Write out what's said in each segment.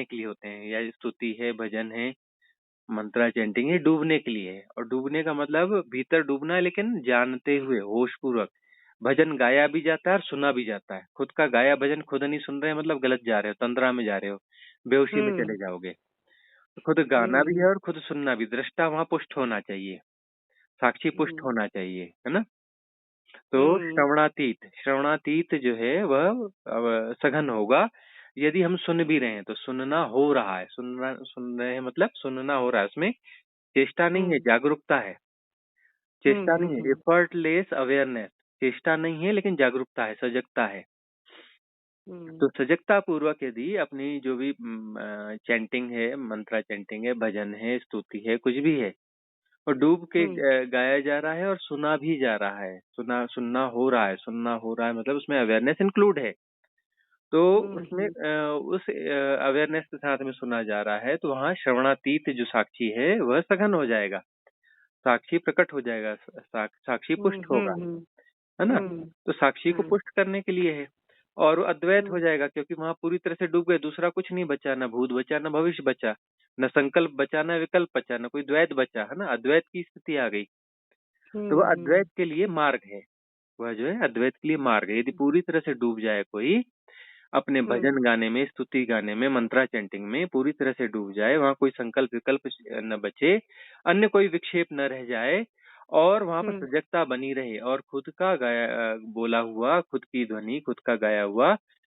डुबाने के लिए होते हैं, या स्तुति है, भजन है, मंत्रा चैंटिंग है, डूबने के लिए है। और डूबने का मतलब भीतर डूबना है, लेकिन जानते हुए, होश पूर्वक। भजन गाया भी जाता है और सुना भी जाता है। खुद का गाया भजन खुद नहीं सुन रहे हैं, मतलब गलत जा रहे हो, तंद्रा में जा रहे हो, बेहोशी में हम्म चले जाओगे। तो खुद गाना भी हम्म है और खुद सुनना भी। दृष्टा वहां पुष्ट होना चाहिए, साक्षी पुष्ट हम्म होना चाहिए, है ना। तो हम्म श्रवणातीत, श्रवणातीत जो है वह सघन होगा। यदि हम सुन भी रहे हैं तो सुनना हो रहा है, सुन रहे हैं मतलब सुनना हो रहा है, उसमें चेष्टा नहीं है, हम्म जागरूकता है। चेष्टा नहीं है, हम्म एफर्टलेस अवेयरनेस। चेष्टा नहीं है लेकिन जागरूकता है, सजगता है। हम्म तो सजगता पूर्वक यदि अपनी जो भी चैंटिंग है, मंत्रा चैंटिंग है, भजन है, स्तुति है, कुछ भी है, और डूब के हम्म गाया जा रहा है और सुना भी जा रहा है, सुनना हो रहा है, सुनना हो रहा है मतलब उसमें अवेयरनेस इंक्लूड है। तो उसमें हम्म उस अवेयरनेस के साथ में सुना जा रहा है, तो वहाँ श्रवणातीत जो साक्षी है वह सघन हो जाएगा, साक्षी प्रकट हो जाएगा, साक्षी पुष्ट होगा, हम्म है ना। हम्म तो साक्षी को हम्म पुष्ट करने के लिए है। और वो अद्वैत हो हम्म जाएगा, क्योंकि वहां पूरी तरह से डूब गए, दूसरा कुछ नहीं बचा, न भूत बचा, न भविष्य बचा, न संकल्प बचा, न विकल्प बचा, न कोई द्वैत बचा, है ना। अद्वैत की स्थिति आ गई। तो वह हम्म अद्वैत के लिए मार्ग है, वह जो है अद्वैत के लिए मार्ग है। यदि पूरी तरह से डूब जाए कोई अपने हम्म भजन गाने में, स्तुति गाने में, मंत्रा चैंटिंग में पूरी तरह से डूब जाए, वहां कोई संकल्प विकल्प न बचे, अन्य कोई विक्षेप न रह जाए, और वहां पर हम्म सजगता बनी रहे, और खुद का गाया बोला हुआ, खुद की ध्वनि, खुद का गाया हुआ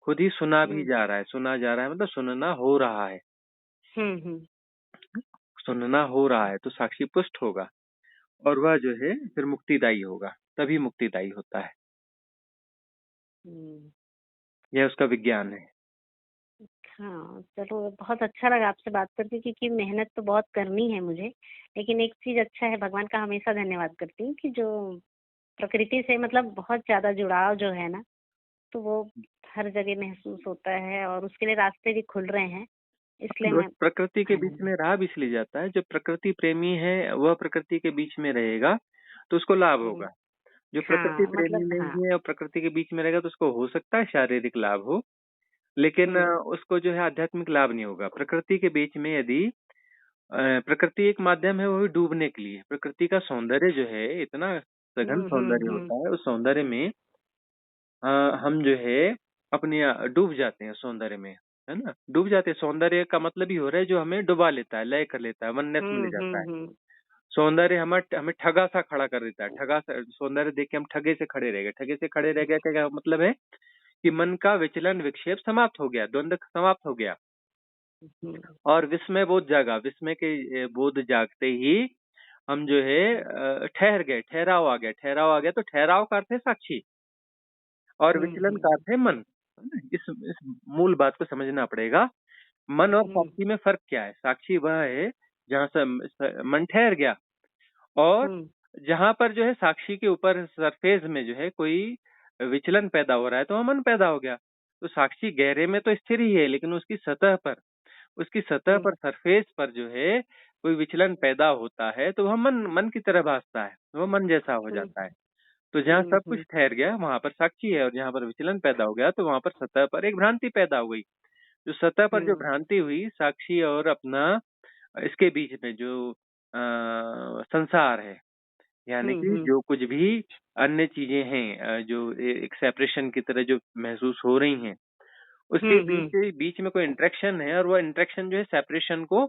खुद ही सुना भी हम्म जा रहा है। सुना जा रहा है मतलब सुनना हो रहा है, हम्म सुनना हो रहा है, तो साक्षी पुष्ट होगा, और वह जो है फिर मुक्तिदायी होगा, तभी मुक्तिदायी होता है। हम्म यह उसका विज्ञान है। हाँ, चलो बहुत अच्छा लगा आपसे बात करके, क्योंकि मेहनत तो बहुत करनी है मुझे। लेकिन एक चीज अच्छा है, भगवान का हमेशा धन्यवाद करती हूँ कि जो प्रकृति से मतलब बहुत ज्यादा जुड़ाव जो है ना, तो वो हर जगह महसूस होता है, और उसके लिए रास्ते भी खुल रहे हैं, इसलिए बस मैं प्रकृति के बीच में धन्यवाद। रहा भी इसलिए जाता है, जो प्रकृति प्रेमी है वह प्रकृति के बीच में रहेगा तो उसको लाभ हम्म, होगा। जो प्रकृति हाँ प्रेमी मतलब हाँ। नहीं है और प्रकृति के बीच में रहेगा तो उसको हो सकता है शारीरिक लाभ हो, लेकिन हम्म उसको जो है आध्यात्मिक लाभ नहीं होगा। प्रकृति के बीच में यदि प्रकृति एक माध्यम है, वो भी डूबने के लिए। प्रकृति का सौंदर्य जो है इतना सघन सौंदर्य हम्म होता है, उस सौंदर्य में अ, हम जो है अपने डूब जाते हैं सौंदर्य में, है ना। डूब जाते हैं, सौंदर्य का मतलब ही हो रहा है जो हमें डुबा लेता है, लय कर लेता है, वननेस में ले जाता है। हम्म सौंदर्य हमें हमें ठगा सा खड़ा कर देता है, ठगा सा सौंदर्य देख के हम ठगे से खड़े रह गए। ठगे से खड़े रह गए का क्या मतलब है कि मन का विचलन विक्षेप समाप्त हो गया, द्वंद्व समाप्त हो गया, हम्म और विस्मय बोध जागा। विस्मय के बोध जागते ही हम जो है ठहर गए, ठहराव आ गया। ठहराव आ गया तो ठहराव का अर्थ है साक्षी, और विचलन का हम्म अर्थ है मन। है ना? इस मूल बात को समझना पड़ेगा। मन और हम्म साक्षी में फर्क क्या है। साक्षी वह है जहाँ से मन ठहर गया, और हम्म जहां पर जो है साक्षी के ऊपर सरफेस में जो है कोई विचलन पैदा हो रहा है तो वह मन पैदा हो गया। तो साक्षी गहरे में तो स्थिर ही है, लेकिन उसकी सतह हम्म पर, सरफेस पर जो है कोई विचलन पैदा होता है तो वह मन मन की तरह भासता है, वह मन जैसा हो हम्म जाता है। तो जहाँ सब कुछ हम्म ठहर गया वहां पर साक्षी है, और जहाँ पर विचलन पैदा हो गया तो वहां पर सतह पर एक भ्रांति पैदा हो गई। जो सतह पर जो हम्म भ्रांति हुई, साक्षी और अपना इसके बीच में जो संसार है, यानी कि हम्म जो कुछ भी अन्य चीजें हैं, जो एक सेपरेशन की तरह जो महसूस हो रही हैं, उसके हम्म बीच बीच में कोई इंटरेक्शन है, और वह इंटरेक्शन जो है सेपरेशन को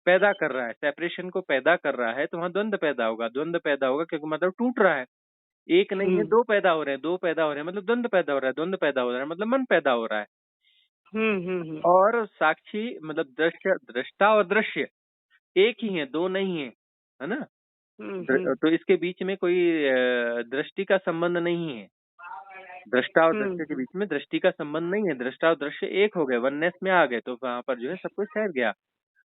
पैदा कर रहा है। सेपरेशन को पैदा कर रहा है तो वहां द्वंद्व पैदा होगा। द्वंद्व पैदा होगा क्योंकि मतलब टूट रहा है। एक नहीं है, हम्म दो पैदा हो रहे हैं, दो पैदा हो रहे हैं मतलब द्वंद्व पैदा हो रहा है, द्वंद्व पैदा हो रहा है मतलब मन पैदा हो रहा है। हम्म और साक्षी मतलब दृश्य, दृष्टा और दृश्य एक ही है, दो नहीं है ना। हम्म तो इसके बीच में कोई दृष्टि का संबंध नहीं है। दृष्टा और दृश्य के हम्म बीच में दृष्टि का संबंध नहीं है। दृष्टा और दृश्य एक हो गए, वननेस में आ गए, तो वहां पर जो है सब कुछ ठहर गया।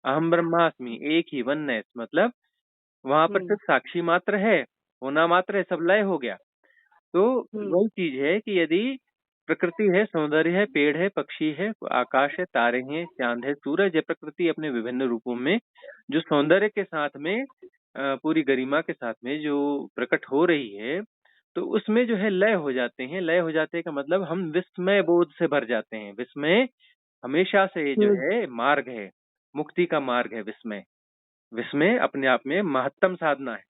अहम ब्रह्मास्मि, एक ही, वननेस मतलब वहां पर हम्म सिर्फ साक्षी मात्र है, होना मात्र है, सब लय हो गया। तो हम्म वही चीज है कि यदि प्रकृति है, सौंदर्य है, पेड़ है, पक्षी है, आकाश है, तारे हैं, चांद है, सूरज है, प्रकृति अपने विभिन्न रूपों में जो सौंदर्य के साथ में पूरी गरिमा के साथ में जो प्रकट हो रही है, तो उसमें जो है लय हो जाते हैं। लय हो जाते का मतलब हम विस्मय बोध से भर जाते हैं। विस्मय हमेशा से जो हम्म है मार्ग है, मुक्ति का मार्ग है विस्मय। विस्मय अपने आप में महत्तम साधना है।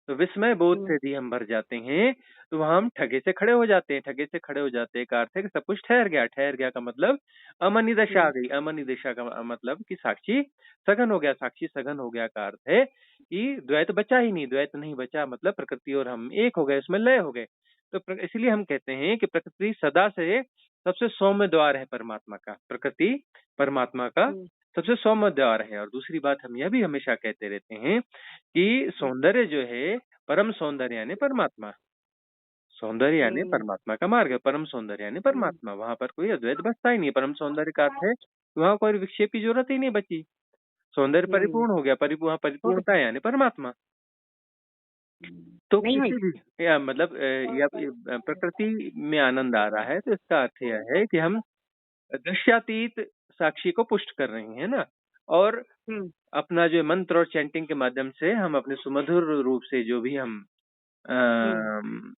तो विस्मय बोध से हम्म यदि हम भर जाते हैं, तो वहाँ हम ठगे से खड़े हो जाते हैं। ठगे से खड़े हो जाते हैं का अर्थ है कि सब कुछ ठहर गया। ठहर गया का मतलब अमनी दशा आ हम्म गई। अमनी दशा का मतलब कि साक्षी सघन हो गया। साक्षी सघन हो गया का अर्थ है कि द्वैत बचा ही नहीं। द्वैत नहीं बचा मतलब प्रकृति और हम एक हो गए, उसमें लय हो गए। तो इसलिए हम कहते हैं कि प्रकृति सदा से सबसे सौम्य द्वार है परमात्मा का। प्रकृति परमात्मा का हम्म सबसे सौम्य द्वार है। और दूसरी बात हम यह भी हमेशा कहते रहते हैं कि सौंदर्य जो है, परम सौंदर्य यानी परमात्मा। सौंदर्य यानी हम्म परमात्मा का मार्ग है। परम सौंदर्य यानी हम्म परमात्मा। वहां पर कोई अद्वैत बचता ही नहीं। परम सौंदर्य का अर्थ है वहां कोई विक्षेप की जरूरत ही नहीं बची। सौंदर्य हम्म, परिपूर्ण हो गया। वहां हो परिपूर्णता गया। यानी परमात्मा। तो नहीं हुई। किसी भी या मतलब प्रकृति में आनंद आ रहा है, तो इसका अर्थ यह है कि हम दृश्यातीत साक्षी को पुष्ट कर रहे हैं ना। और हम्म अपना जो मंत्र और चैंटिंग के माध्यम से हम अपने सुमधुर रूप से जो भी हम हम्म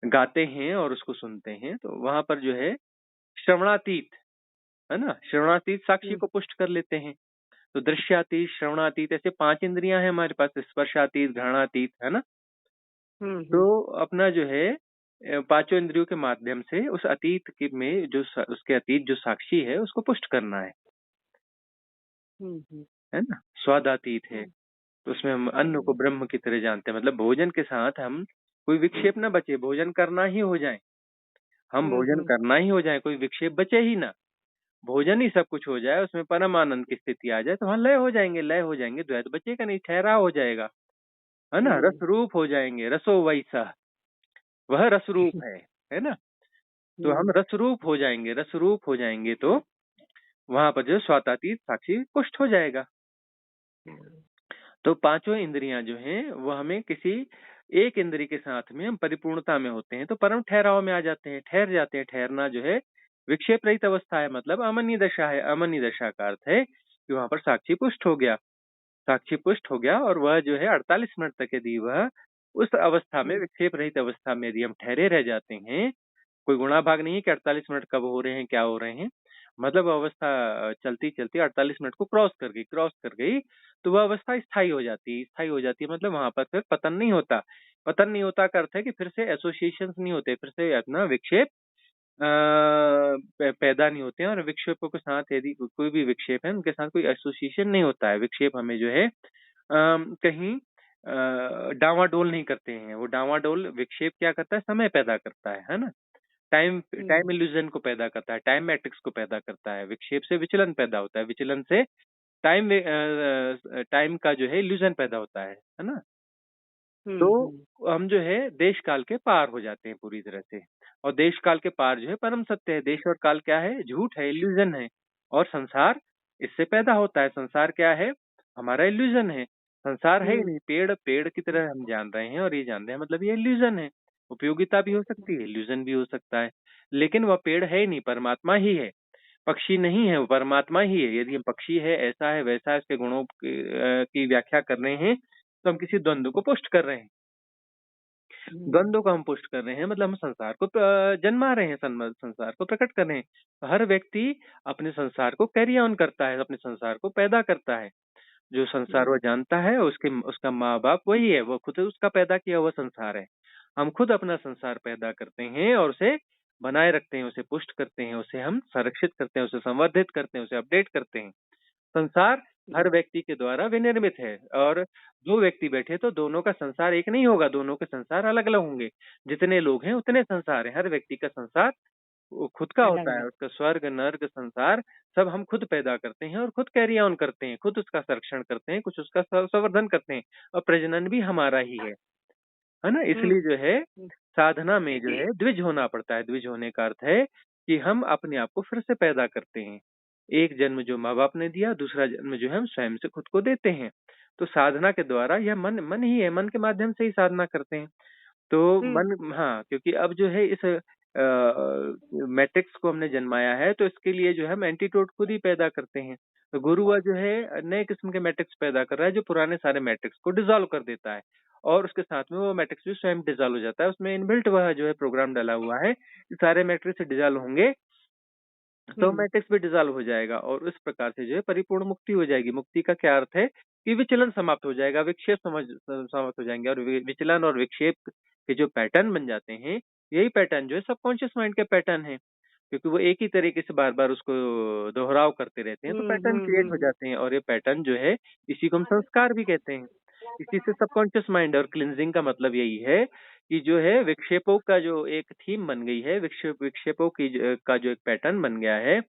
गाते हैं और उसको सुनते हैं, तो वहां पर जो है श्रवणातीत, है ना, श्रवणातीत साक्षी हम्म को पुष्ट कर लेते हैं। तो दृश्यातीत, श्रवणातीत, ऐसे 5 इंद्रियां हैं हमारे पास। स्पर्शातीत, घ्राणातीत, है ना। तो हम्म अपना जो है पांचों इंद्रियों के माध्यम से उस अतीत के में जो उसके अतीत जो साक्षी है उसको पुष्ट करना हम्म है ना। स्वादातीत है, हम्म तो उसमें हम अन्न को हम्म ब्रह्म की तरह जानते हैं। मतलब भोजन के साथ हम कोई विक्षेप ना बचे, भोजन करना ही हो जाए। हम भोजन हम्म करना ही हो जाए, कोई विक्षेप बचे ही ना। भोजन ही सब कुछ हो जाए, उसमें परम आनंद की स्थिति आ जाए, तो वहां लय हो जाएंगे। लय हो जाएंगे, द्वैत बचेगा नहीं, ठहराव हो जाएगा, है ना। रस हम्म रूप हो जाएंगे। रसो वैसा, वह रस रूप है ना। तो हम हम्म रस रूप हो जाएंगे। रस रूप हो जाएंगे तो वहां पर जो स्वातातीत साक्षी पुष्ट हो जाएगा। तो पांचों इंद्रियां जो हैं वो हमें किसी एक इंद्रिय के साथ में हम परिपूर्णता में होते हैं, तो परम ठहराव में आ जाते हैं, ठहर जाते हैं। ठहरना जो है विक्षेप रहित अवस्था है, मतलब अमनी दशा है। अमनी दशा का अर्थ है कि वहां पर साक्षी पुष्ट हो गया। साक्षी पुष्ट हो गया और वह जो है 48 मिनट तक यदि वह उस अवस्था में, हम्म विक्षेप रहित अवस्था में यदि हम ठहरे रह जाते हैं, कोई गुणा भाग नहीं है कि 48 मिनट कब हो रहे हैं, क्या हो रहे हैं। मतलब अवस्था चलती चलती 48 मिनट को क्रॉस कर गई, तो वह अवस्था स्थायी हो जाती है। स्थायी हो जाती है मतलब वहां पर फिर पतन नहीं होता। पतन नहीं होता का अर्थ है कि फिर से एसोसिएशन नहीं होते, फिर से अपना विक्षेप पैदा नहीं होते हैं। और विक्षेपों के साथ यदि कोई भी विक्षेप है, उनके साथ कोई एसोसिएशन नहीं होता है। विक्षेप हमें जो है कहीं डावाडोल नहीं करते हैं। वो डावाडोल विक्षेप क्या करता है, समय पैदा करता है ना। टाइम टाइम हम्म इल्यूजन को पैदा करता है, टाइम मैट्रिक्स को पैदा करता है। विक्षेप से विचलन पैदा होता है, विचलन से टाइम टाइम का जो है इल्यूजन पैदा होता है ना। तो हम्म हम जो है देश काल के पार हो जाते हैं पूरी तरह से। और देश काल के पार जो है परम सत्य है। देश और काल क्या है, झूठ है, इल्यूजन है। और संसार इससे पैदा होता है। संसार क्या है, हमारा इल्यूजन है। संसार है ही हम्म नहीं। पेड़ पेड़ की तरह हम जान रहे हैं और ये जान रहे हैं, मतलब ये इल्यूजन है। उपयोगिता भी हो सकती है, इल्यूजन भी हो सकता है, लेकिन वह पेड़ है ही नहीं, परमात्मा ही है। पक्षी नहीं है, वो परमात्मा ही है। यदि हम पक्षी है, ऐसा है वैसा है, इसके गुणों की व्याख्या कर रहे हैं, तो हम किसी द्वंद्व को पुष्ट कर रहे हैं। द्वंद्व को हम पुष्ट कर रहे हैं, मतलब हम संसार को जन्मा रहे हैं, संसार को प्रकट कर रहे हैं। तो हर व्यक्ति अपने संसार को कैरी ऑन करता है, अपने संसार को पैदा करता है। जो संसार हम्म वो जानता है, उसके उसका माँ बाप वही है, वो खुद उसका पैदा किया हुआ संसार है। हम खुद अपना संसार पैदा करते हैं और उसे बनाए रखते हैं, उसे पुष्ट करते हैं, उसे हम संरक्षित करते हैं, उसे संवर्धित करते हैं, उसे अपडेट करते हैं। संसार हर व्यक्ति के द्वारा विनिर्मित है। और दो व्यक्ति बैठे तो दोनों का संसार एक नहीं होगा, दोनों के संसार अलग अलग होंगे। जितने लोग हैं उतने संसार हैं। हर व्यक्ति का संसार वो खुद का अलग होता है। अलग। उसका स्वर्ग नर्क संसार सब हम खुद पैदा करते हैं और खुद कैरी ऑन करते हैं, खुद उसका संरक्षण करते हैं, कुछ उसका संवर्धन करते हैं। और प्रजनन भी हमारा ही है ना। हम्म इसलिए जो है हम्म साधना में जो है द्विज होना पड़ता है। द्विज होने का अर्थ है कि हम अपने आप को फिर से पैदा करते हैं। एक जन्म जो माँ बाप ने दिया, दूसरा जन्म जो है हम स्वयं से खुद को देते हैं। तो साधना के द्वारा यह मन मन ही है, मन के माध्यम से ही साधना करते हैं। तो हम्म मन, हाँ, क्योंकि अब जो है इस मैट्रिक्स को हमने जन्माया है, तो इसके लिए जो है हम एंटीटोड खुद ही पैदा करते हैं। तो गुरु वह जो है नए किस्म के मैट्रिक्स पैदा कर रहा है, जो पुराने सारे मैट्रिक्स को डिसॉल्व कर देता है। और उसके साथ में वो मैट्रिक्स भी स्वयं डिसॉल्व हो जाता है। उसमें इनबिल्ट वह जो है प्रोग्राम डाला हुआ है कि सारे मैट्रिक्स डिसॉल्व होंगे तो मैट्रिक्स भी डिसॉल्व हो जाएगा और उस प्रकार से जो है परिपूर्ण मुक्ति हो जाएगी। मुक्ति का क्या अर्थ है कि विचलन समाप्त हो जाएगा, विक्षेप समाप्त हो जाएंगे और विचलन और विक्षेप के जो पैटर्न बन जाते हैं, यही पैटर्न जो है सबकॉन्शियस माइंड के पैटर्न है, क्योंकि वो एक ही तरीके से बार बार उसको दोहराव करते रहते हैं, तो पैटर्न क्रिएट हो जाते हैं और ये पैटर्न जो है इसी को हम संस्कार भी कहते हैं। इसी से सबकॉन्शियस माइंड और क्लिनजिंग का मतलब यही है कि जो है विक्षेपों का जो एक थीम बन गई है, विक्षेपों की का जो एक पैटर्न बन गया है,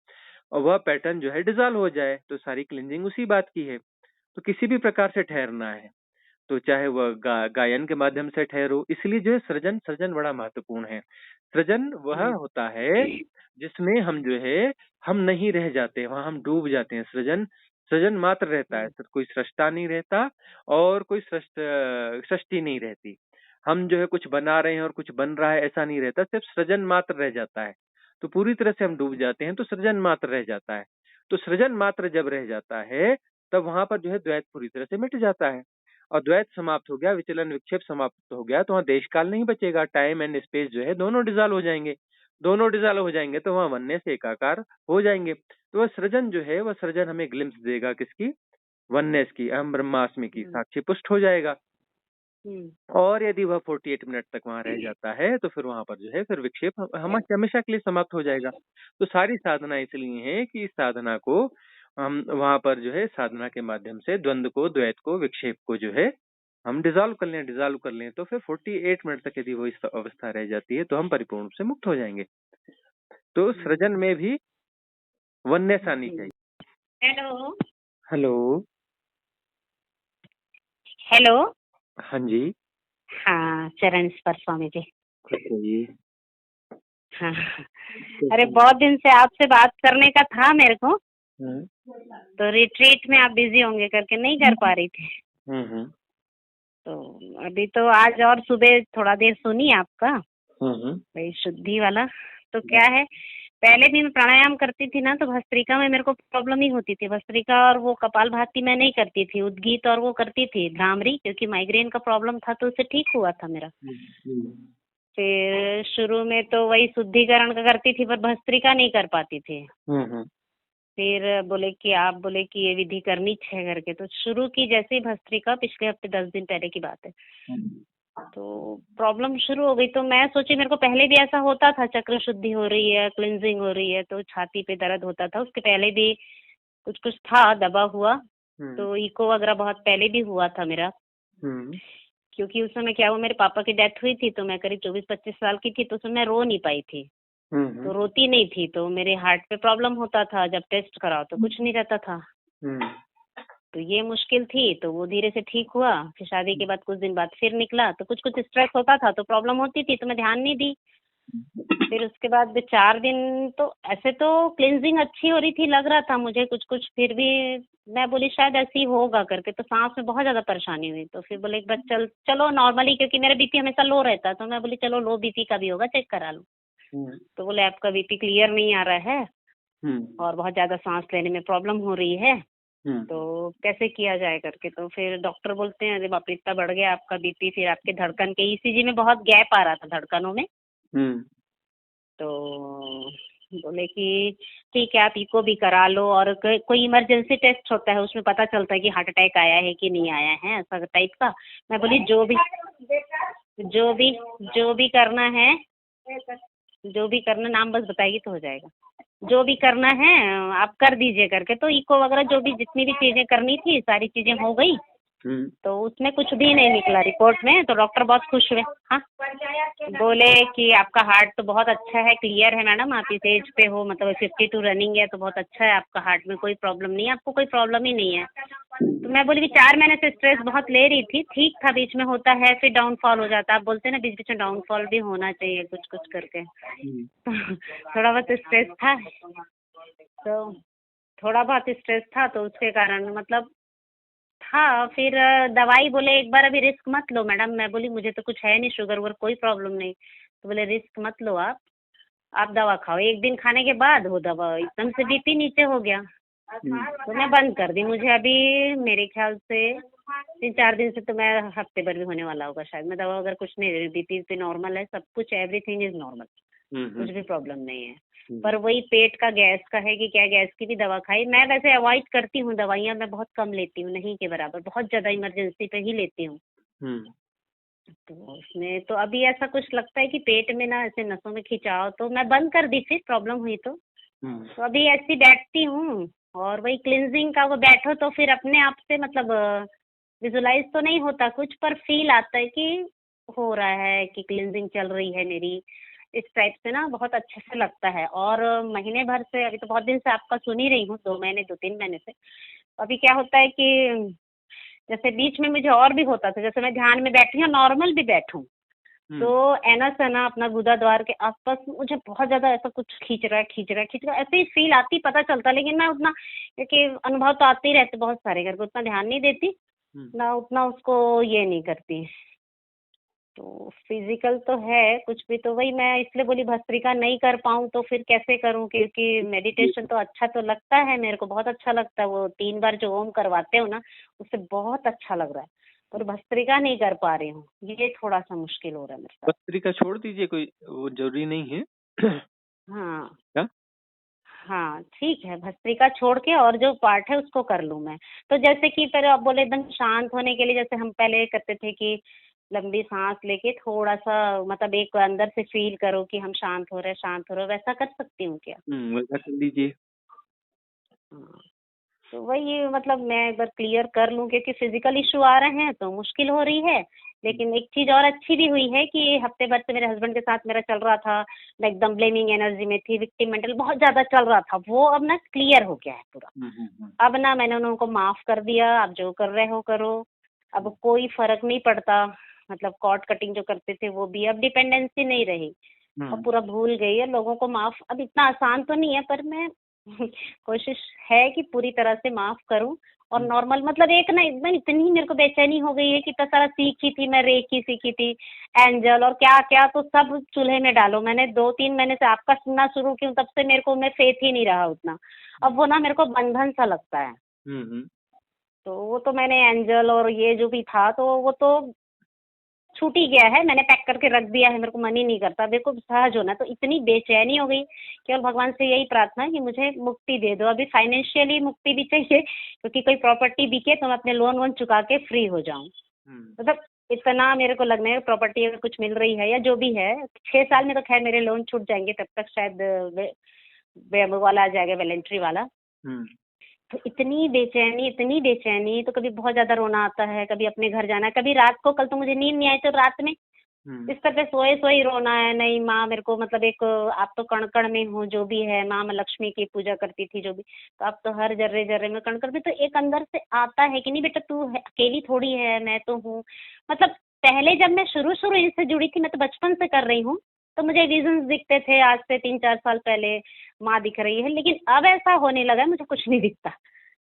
और वह पैटर्न जो है डिसॉल्व हो जाए, तो सारी क्लिनजिंग उसी बात की है। तो किसी भी प्रकार से ठहरना है, तो चाहे वह गायन के माध्यम से ठहरो, इसलिए जो है सृजन सृजन बड़ा महत्वपूर्ण है। सृजन वह होता है जिसमें हम जो है हम नहीं रह जाते, वहां हम डूब जाते हैं। सृजन सृजन मात्र रहता है, कोई सृष्टा नहीं रहता और कोई सृष्टि नहीं रहती। हम जो है कुछ बना रहे हैं और कुछ बन रहा है ऐसा नहीं रहता, सिर्फ सृजन मात्र रह जाता है। तो पूरी तरह से हम डूब जाते हैं तो सृजन मात्र रह जाता है। तो सृजन मात्र जब रह जाता है तब वहां पर जो है द्वैत पूरी तरह से मिट जाता है और द्वैत समाप्त हो गया, विचलन विक्षेप समाप्त हो गया, तो वहां देश काल नहीं बचेगा, टाइम एंड स्पेस जो है दोनों डिसॉल्व हो जाएंगे। दोनों डिसॉल्व हो जाएंगे तो वहां वनने से एकाकार हो जाएंगे। तो वह सृजन जो है वह सृजन हमें ग्लिम्स देगा किसकी? वननेस की, अहम ब्रह्मास्मि की, साक्षी पुष्ट हो जाएगा। और यदि वह 48 मिनट तक वहां रह जाता है तो फिर वहां पर जो है फिर विक्षेप हम हमेशा के लिए समाप्त हो जाएगा। तो सारी साधना इसलिए है कि इस साधना को हम वहां पर जो है साधना के माध्यम से द्वंद्व को, द्वैत को, विक्षेप को जो है हम डिसॉल्व कर लें तो फिर 48 मिनट तक यदि वो इस अवस्था रह जाती है तो हम परिपूर्ण रूप से मुक्त हो जाएंगे। तो सृजन में भी वननेस आनी चाहिए। Hello hello. हेलो। हाँ जी। हाँ, चरण स्पर्श स्वामी जी। खुश रहिए। हाँ, अरे बहुत दिन से आपसे बात करने का था मेरे को, तो रिट्रीट में आप बिजी होंगे करके नहीं कर पा रही थी। तो अभी तो आज और सुबह थोड़ा देर सुनी आपका भाई शुद्धि वाला। तो क्या है, पहले भी मैं प्राणायाम करती थी ना तो भस्त्रिका में मेरे को प्रॉब्लम ही होती थी। भस्त्रिका और वो कपालभाति मैं नहीं करती थी, उद्गीत और वो करती थी, भ्रामरी, क्योंकि माइग्रेन का प्रॉब्लम था तो उससे ठीक हुआ था मेरा। फिर शुरू में तो वही शुद्धिकरण का करती थी पर भस्त्रिका नहीं कर पाती थी। फिर बोले कि ये विधि करनी है करके, तो शुरू की जैसे ही भस्त्रिका, पिछले हफ्ते 10 दिन पहले की बात है, तो प्रॉब्लम शुरू हो गई। तो मैं सोची मेरे को पहले भी ऐसा होता था, चक्र शुद्धि हो रही है, क्लिनजिंग हो रही है, तो छाती पे दर्द होता था। उसके पहले भी कुछ कुछ था दबा हुआ, तो इको वगैरह बहुत पहले भी हुआ था मेरा। क्योंकि उस समय क्या हुआ, मेरे पापा की डेथ हुई थी तो मैं करीब 24-25 साल की थी, तो उस समय मैं रो नहीं पाई थी। तो रोती नहीं थी तो मेरे हार्ट पे प्रॉब्लम होता था, जब टेस्ट कराओ तो कुछ नहीं रहता था। तो ये मुश्किल थी, तो वो धीरे से ठीक हुआ। फिर शादी के बाद कुछ दिन बाद फिर निकला, तो कुछ कुछ स्ट्रेस होता था तो प्रॉब्लम होती थी, तो मैं ध्यान नहीं दी। फिर उसके बाद 4 दिन तो ऐसे तो क्लिनजिंग अच्छी हो रही थी, लग रहा था मुझे कुछ कुछ, फिर भी मैं बोली शायद ऐसे ही होगा करके, तो सांस में बहुत ज्यादा परेशानी हुई। तो फिर बोले एक बार चलो नॉर्मली, क्योंकि मेरा बीपी हमेशा लो रहता, तो मैं बोली चलो लो बीपी का भी होगा, चेक करा लो। तो बोले आपका बीपी क्लियर नहीं आ रहा है और बहुत ज्यादा सांस लेने में प्रॉब्लम हो रही है, तो कैसे किया जाए करके। तो फिर डॉक्टर बोलते हैं अरे बाप रे इतना बढ़ गया आपका बीपी। फिर आपके धड़कन के ईसीजी में बहुत गैप आ रहा था धड़कनों में। तो बोले कि ठीक है आप इको भी करा लो, और कोई इमरजेंसी टेस्ट होता है उसमें पता चलता है कि हार्ट अटैक आया है कि नहीं आया है, ऐसा टाइप का। मैं बोली जो भी करना नाम बस बताएगी तो हो जाएगा, जो भी करना है आप कर दीजिए करके। तो इको वगैरह जो भी जितनी भी चीजें करनी थी सारी चीजें हो गई। तो उसमें कुछ भी नहीं निकला रिपोर्ट में, तो डॉक्टर बहुत खुश हुए। हाँ, बोले कि आपका हार्ट तो बहुत अच्छा है, क्लियर है मैडम, आप इस एज पे हो, मतलब 52 रनिंग है, तो बहुत अच्छा है आपका हार्ट में कोई प्रॉब्लम नहीं है, आपको कोई प्रॉब्लम ही नहीं है। तो मैं बोली 4 महीने से स्ट्रेस बहुत ले रही थी, ठीक था, बीच में होता है फिर डाउनफॉल हो जाता है। आप बोलते हैं ना बीच बीच में डाउनफॉल भी होना चाहिए कुछ कुछ करके। थोड़ा बहुत स्ट्रेस था, तो थोड़ा बहुत स्ट्रेस था तो उसके कारण मतलब था। फिर दवाई बोले एक बार अभी रिस्क मत लो मैडम। मैं बोली मुझे तो कुछ है नहीं, शुगर वुगर कोई प्रॉब्लम नहीं। तो बोले रिस्क मत लो आप दवा खाओ। 1 दिन खाने के बाद वो दवा एकदम से बीपी नीचे हो गया, तो मैं बंद कर दी। मुझे अभी मेरे ख्याल से 3-4 दिन से, तो मैं हफ्ते भर भी होने वाला होगा शायद, मैं दवा वगैरह कुछ नहीं दे रही। बीपी नॉर्मल है, सब कुछ एवरीथिंग इज नॉर्मल। कुछ भी प्रॉब्लम नहीं है। हम्म। पर वही पेट का गैस का है कि क्या, गैस की भी दवा खाई। मैं वैसे अवॉइड करती हूँ दवाइयाँ, मैं बहुत कम लेती हूँ, नहीं के बराबर, बहुत ज़्यादा इमरजेंसी पे ही लेती हूँ। हम्म। तो उसमें तो अभी ऐसा कुछ लगता है कि पेट में ना ऐसे नसों में खिंचाव, तो मैं बंद कर दी फिर प्रॉब्लम हुई तो। हम्म। तो अभी ऐसी बैठती हूँ, और वही क्लिनजिंग का वो बैठो तो फिर अपने आप से मतलब विजुलाइज तो नहीं होता कुछ, पर फील आता है कि हो रहा है, कि क्लिनजिंग चल रही है मेरी, इस टाइप से ना बहुत अच्छे से लगता है। और महीने भर से, अभी तो बहुत दिन से आपका सुन ही रही हूँ, 2 महीने 2-3 महीने से। अभी क्या होता है कि जैसे बीच में मुझे और भी होता था, जैसे मैं ध्यान में बैठी हूँ, नॉर्मल भी बैठूं, तो हम्म। एनस है ना अपना गुदा द्वार के आसपास, मुझे बहुत ज्यादा ऐसा कुछ खींच रहा है, खींच रहा है, खींच रहा है, ऐसे ही फील आती, पता चलता, लेकिन मैं उतना, क्योंकि अनुभव तो आते ही रहते बहुत सारे, घर पे उतना ध्यान नहीं देती हम्म। ना, उतना उसको ये नहीं करती। तो फिजिकल तो है कुछ भी, तो वही मैं इसलिए बोली भस्त्रिका नहीं कर पाऊँ तो फिर कैसे करूँ, क्योंकि मेडिटेशन तो अच्छा तो लगता है, मेरे को बहुत अच्छा लगता है, वो 3 बार जो ओम करवाते हो ना, उससे बहुत अच्छा लग रहा है, पर भस्त्रिका नहीं कर पा रही हूँ, ये थोड़ा सा मुश्किल हो रहा है मेरे साथ। पत्रिका छोड़ दीजिए, कोई वो जरूरी नहीं है। हाँ क्या? हाँ, ठीक है, भस्त्रिका छोड़ के और जो पार्ट है उसको कर लूँ मैं। तो जैसे कि फिर आप बोले एकदम शांत होने के लिए, जैसे हम पहले करते थे कि लंबी सांस लेके थोड़ा सा, मतलब एक अंदर से फील करो कि हम शांत हो रहे, शांत हो रहे, वैसा कर सकती हूँ क्या? वैसा कर लीजिए। हाँ, तो वही मतलब मैं एक बार क्लियर कर लूँ, क्योंकि फिजिकल इशू आ रहे हैं तो मुश्किल हो रही है। लेकिन एक चीज और अच्छी भी हुई है कि हफ्ते भर से मेरे हस्बैंड के साथ मेरा चल रहा था, मैं एकदम ब्लेमिंग एनर्जी में थी, विक्टिम मेंटल बहुत ज्यादा चल रहा था, वो अब ना क्लियर हो गया है पूरा। अब ना मैंने उनको माफ कर दिया, आप जो कर रहे हो करो, अब कोई फर्क नहीं पड़ता। मतलब कॉर्ड कटिंग जो करते थे वो भी, अब डिपेंडेंसी नहीं रही, और पूरा भूल गई है लोगों को माफ। अब इतना आसान तो नहीं है, पर मैं कोशिश है कि पूरी तरह से माफ करूं, और नॉर्मल मतलब एक ना एकदम इतनी मेरे को बेचैनी हो गई है कि इतना सारा सीखी थी मैं, रेकी सीखी थी, एंजल और क्या क्या, तो सब चूल्हे में डालो। मैंने 2-3 महीने से आपका सुनना शुरू की हूँ, तब से मेरे को में फेथ ही नहीं रहा उतना। अब वो ना मेरे को बंधन सा लगता है। हम्म। तो वो तो मैंने एंजल और ये जो भी था, तो वो तो छूट ही गया है, मैंने पैक करके रख दिया है, मेरे को मन ही नहीं करता, मेरे को सहज होना। तो इतनी बेचैनी हो गई, केवल भगवान से यही प्रार्थना है कि मुझे मुक्ति दे दो, अभी फाइनेंशियली मुक्ति भी चाहिए, क्योंकि कोई प्रॉपर्टी बिके तो मैं अपने लोन वोन चुका के फ्री हो जाऊं। मतलब इतना मेरे को लगना है, प्रॉपर्टी अगर कुछ मिल रही है या जो भी है, 6 साल में तो खैर मेरे लोन छूट जाएंगे, तब तक शायद वो वाला आ जाएगा, वेलेंट्री वाला। हम्म। तो इतनी बेचैनी, तो कभी बहुत ज्यादा रोना आता है, कभी अपने घर जाना है, कभी रात को, कल तो मुझे नींद नहीं आई तो रात में बिस्तर पे सोए सोए रोना है, नहीं माँ मेरे को, मतलब एक आप तो कण कण में हो, जो भी है माँ, मैं लक्ष्मी की पूजा करती थी जो भी, तो आप तो हर जर्रे जर्रे में कण कण में, तो एक अंदर से आता है कि नहीं बेटा तू अकेली थोड़ी है, मैं तो हूँ। मतलब पहले जब मैं शुरू शुरू इनसे जुड़ी थी, मैं तो बचपन से कर रही हूँ, तो मुझे विजन्स दिखते थे, आज से 3-4 साल पहले माँ दिख रही है, लेकिन अब ऐसा होने लगा है मुझे कुछ नहीं दिखता,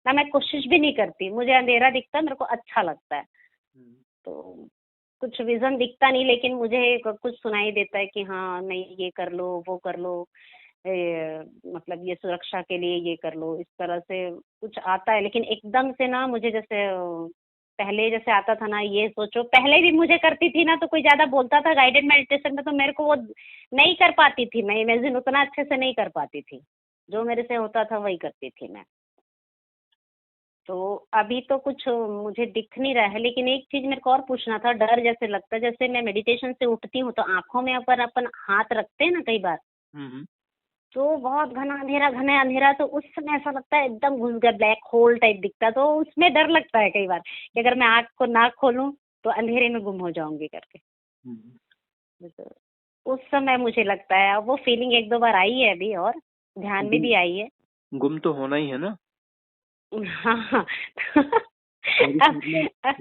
ना मैं कोशिश भी नहीं करती, मुझे अंधेरा दिखता है, मेरे को अच्छा लगता है। तो कुछ विजन दिखता नहीं, लेकिन मुझे कुछ सुनाई देता है कि हाँ नहीं ये कर लो, वो कर लो, मतलब ये सुरक्षा के लिए ये कर लो, इस तरह से कुछ आता है। लेकिन एकदम से ना मुझे जैसे पहले जैसे आता था ना, ये सोचो पहले भी मुझे करती थी ना, तो कोई ज्यादा बोलता था गाइडेड मेडिटेशन में, तो मेरे को वो नहीं कर पाती थी, मैं इमेजिन उतना अच्छे से नहीं कर पाती थी, जो मेरे से होता था वही करती थी मैं। तो अभी तो कुछ मुझे दिख नहीं रहा है, लेकिन एक चीज मेरे को और पूछना था, डर जैसे लगता है, जैसे मैं मेडिटेशन से उठती हूँ तो आंखों में अपन अपन हाथ रखते हैं ना कई बार, तो बहुत घना अंधेरा, तो उस समय ऐसा लगता है एकदम घुस गया, ब्लैक होल टाइप दिखता है, तो उसमें डर लगता है कई बार कि अगर मैं आँख को ना खोलूं तो अंधेरे में गुम हो जाऊंगी करके। तो उस समय मुझे लगता है, अब वो फीलिंग 1-2 बार आई है अभी, और ध्यान में भी आई है। गुम तो होना ही है ना। हाँ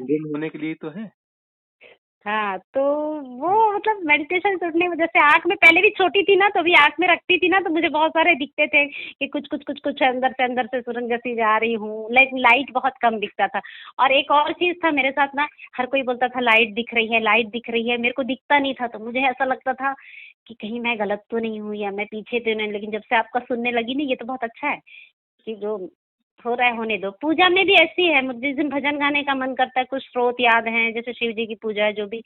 गुम होने के लिए तो है। हाँ, तो वो मतलब मेडिटेशन करने में, जैसे आँख में पहले भी छोटी थी ना, तो भी आँख में रखती थी ना, तो मुझे बहुत सारे दिखते थे कि कुछ कुछ कुछ कुछ अंदर से सुरंग जैसी जा रही हूँ, लाइट बहुत कम दिखता था। और एक और चीज था मेरे साथ ना, हर कोई बोलता था लाइट दिख रही है, लाइट दिख रही है, मेरे को दिखता नहीं था, तो मुझे ऐसा लगता था कि कहीं मैं गलत तो नहीं हूँ, या मैं पीछे तो नहीं। लेकिन जब से आपका सुनने लगी ना, ये तो बहुत अच्छा है कि जो हो रहा है होने दो। पूजा में भी ऐसी है, मुझे जिस दिन भजन गाने का मन करता है, कुछ स्रोत याद हैं, जैसे शिव जी की पूजा है जो भी,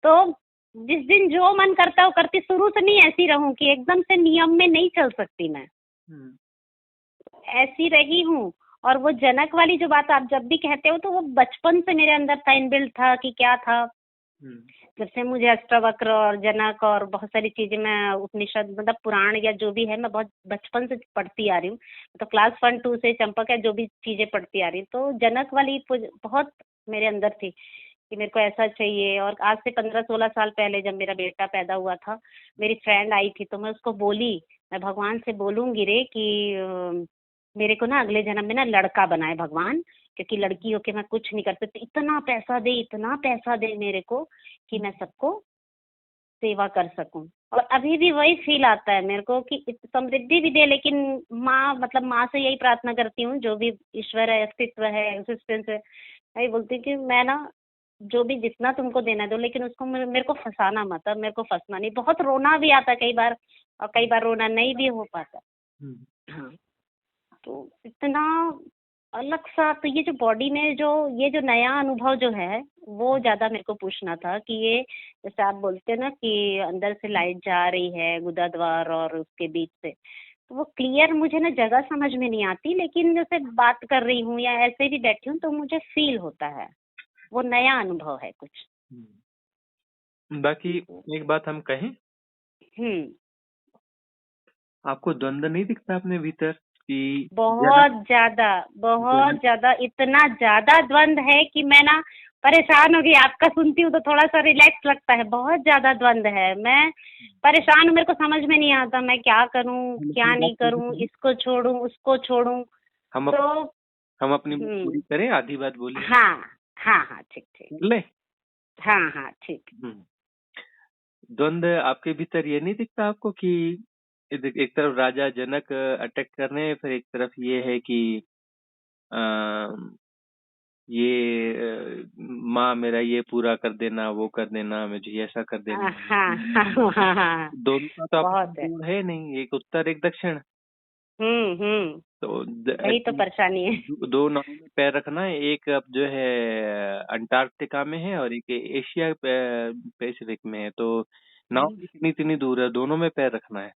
तो जिस दिन जो मन करता हो करती, शुरू से नहीं ऐसी रहूं कि एकदम से नियम में नहीं चल सकती मैं, हम्म। ऐसी रही हूँ। और वो जनक वाली जो बात आप जब भी कहते हो तो वो बचपन से मेरे अंदर था, इनबिल्ट था कि क्या था। हम्म। जब से मुझे अष्टावक्र और जनक और बहुत सारी चीजें, मैं उपनिषद मतलब पुराण या जो भी है मैं बहुत बचपन से पढ़ती आ रही हूँ। तो क्लास 1 2 से चंपक या जो भी चीजें पढ़ती आ रही हूँ, तो जनक वाली बहुत मेरे अंदर थी कि मेरे को ऐसा चाहिए। और आज से 15 16 साल पहले जब मेरा बेटा पैदा हुआ था, मेरी फ्रेंड आई थी तो मैं उसको बोली, मैं भगवान से बोलूंगी रे कि मेरे को ना अगले जन्म में ना लड़का बनाए भगवान, क्योंकि लड़की होके मैं कुछ नहीं कर सकती। इतना पैसा दे, इतना पैसा दे मेरे को कि मैं सबको सेवा कर सकूं। और अभी भी वही फील आता है मेरे को कि समृद्धि भी दे, लेकिन माँ मतलब माँ से यही प्रार्थना करती हूँ, जो भी ईश्वर है, अस्तित्व है, एक्सिस्टेंस है, यही बोलती हूँ कि मैं ना जो भी जितना तुमको देना दो, लेकिन उसको मेरे को फंसाना मत, और मेरे को फंसना नहीं। बहुत रोना भी आता कई बार, और कई बार रोना नहीं भी हो पाता। हम्म। हाँ, तो इतना अलग सा। तो ये जो बॉडी में जो ये जो नया अनुभव जो है, वो ज्यादा मेरे को पूछना था कि ये जैसे आप बोलते हैं ना कि अंदर से लाइट जा रही है गुदा द्वार और उसके बीच से, तो वो क्लियर मुझे ना जगह समझ में नहीं आती, लेकिन जैसे बात कर रही हूँ या ऐसे भी बैठी हूँ तो मुझे फील होता है। वो नया अनुभव है कुछ। बाकी एक बात हम कहें, हम्म। आपको द्वंद्व नहीं दिखता अपने भीतर कि बहुत जनक ज्यादा, बहुत जनक ज्यादा, इतना ज्यादा द्वंद है कि मैं ना परेशान हो गई। आपका सुनती हूँ तो थोड़ा सा रिलैक्स लगता है। बहुत ज्यादा द्वंद है, मैं परेशान हूँ, मेरे को समझ में नहीं आता मैं क्या करूँ हम क्या अपनी बात नहीं पूरी करूँ, करें, इसको छोड़ूं उसको छोड़ूं। हम तो हम अपनी बात पूरी हम्म। करें, आधी बात बोलिए। हाँ हाँ हाँ, ठीक ठीक। कर ले। हाँ हाँ ठीक। हम्म। द्वंद्व आपके भीतर ये नहीं दिखता आपको कि एक तरफ राजा जनक अटैक कर रहे हैं, फिर एक तरफ ये है कि अ, ये माँ मेरा ये पूरा कर देना, वो कर देना, मुझे ऐसा कर हाँ देना। हाँ हाँ हाँ हाँ, दोनों का तो आपस में बहुत है। जोड़ है नहीं, एक उत्तर एक दक्षिण। हम्म। तो वही तो परेशानी है। दो नाव में पैर रखना है, एक अब जो है अंटार्कटिका में है और एक एशिया पैसिफिक में है। तो नाव हम्म भी कितनी इतनी दूर है, दोनों में पैर रखना है।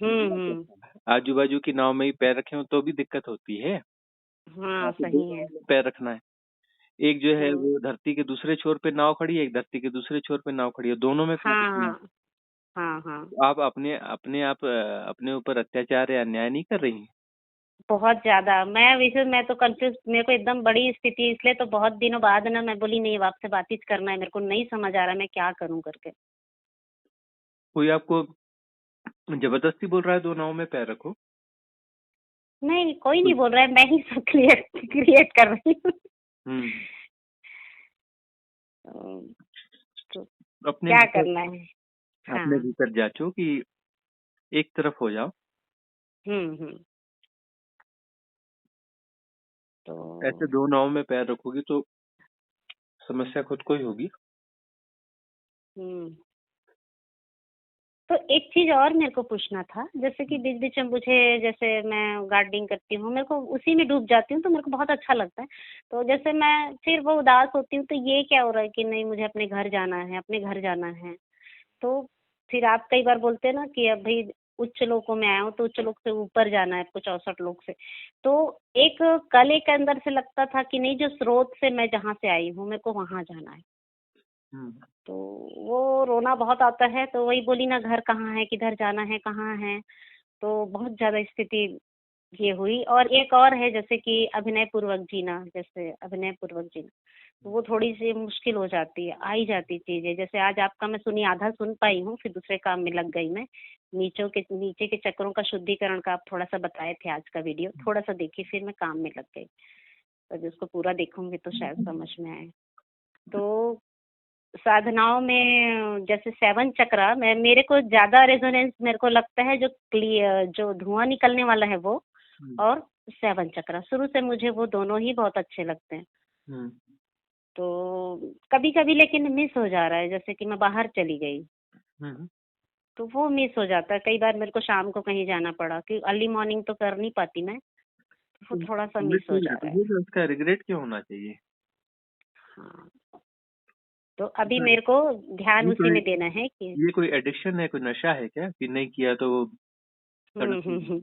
हम्म। आजू बाजू की नाव में ही पैर रखे हो तो भी दिक्कत होती है। हाँ आपको दो सही है। नाव में पैर रखना है, एक जो है हम्म। वो धरती के दूसरे छोर पे नाव खड़ी है, एक धरती के दूसरे छोर पे नाव खड़ी है, दोनों में पैर हाँ रखना है। हाँ हाँ हाँ। तो आप अपने ऊपर अत्याचार या अन्याय नहीं कर रही हैं। बहुत ज्यादा। मैं वैसे मैं तो कंफ्यूज, मेरे को एकदम बड़ी स्थिति है, इसलिए तो बहुत दिनों बाद ना मैं बोली नहीं अब आपसे बात ही करना है, मेरे को नहीं समझ आ रहा मैं क्या करूं करके। कोई आपको जबरदस्ती बोल रहा है दो नाव में पैर रखो? नहीं, कोई नहीं बोल रहा है, मैं ही सब क्रिएट क्रिएट कर रही हूँ। हम्म। तो अपने क्या भीतर करना है। अपने हाँ। भीतर जांचो कि एक तरफ हो जाओ। हम्म। तो ऐसे दो नाव में पैर रखोगी तो समस्या खुद को ही होगी। हम्म। तो एक चीज और मेरे को पूछना था, जैसे कि बीच बीच में मुझे, जैसे मैं गार्डनिंग करती हूँ, मेरे को उसी में डूब जाती हूँ तो मेरे को बहुत अच्छा लगता है। तो जैसे मैं फिर वो उदास होती हूँ तो ये क्या हो रहा है कि नहीं मुझे अपने घर जाना है, अपने घर जाना है। तो फिर आप कई बार बोलते हैं ना कि अब भाई उच्च लोकों में आया हूँ तो उच्च लोक से ऊपर जाना है आपको, 64 लोक से। तो एक कल एक अंदर से लगता था कि नहीं, जो स्रोत से मैं जहाँ से आई हूँ मेरे को वहां जाना है। हम्म। तो वो रोना बहुत आता है, तो वही बोली ना, घर कहाँ है, किधर जाना है, कहाँ है। तो बहुत ज्यादा स्थिति ये हुई। और एक और है जैसे कि अभिनय पूर्वक जीना, जैसे अभिनय पूर्वक जीना, तो वो थोड़ी सी मुश्किल हो जाती है, आ ही जाती चीजें। जैसे आज आपका मैं सुनी, आधा सुन पाई हूँ, फिर दूसरे काम में लग गई मैं। नीचे के चक्रों का शुद्धिकरण का आप थोड़ा सा बताए थे आज का वीडियो, थोड़ा सा देखी, फिर मैं काम में लग गई। तो उसको पूरा देखूंगी तो शायद समझ में आए। तो साधनाओं में जैसे 7 चक्रा में मेरे को ज्यादा रेजोनेंस मेरे को लगता है, जो क्लियर जो धुआं निकलने वाला है वो, हम्म। और 7 चक्रा शुरू से मुझे वो दोनों ही बहुत अच्छे लगते हैं। हम्म। तो कभी कभी लेकिन मिस हो जा रहा है, जैसे कि मैं बाहर चली गई हम्म। तो वो मिस हो जाता है। कई बार मेरे को शाम को कहीं जाना पड़ा कि अर्ली मॉर्निंग तो कर नहीं पाती मैं, तो वो थोड़ा सा मिस हो जा रहा है। मुझे तो उसका रिग्रेट क्यों होना चाहिए? हाँ। तो अभी मेरे को ध्यान ये उसी कोई में देना है कि ये कोई एडिक्शन है, कोई नशा है क्या कि नहीं किया तो हम्म हम्म सडन। हम्म।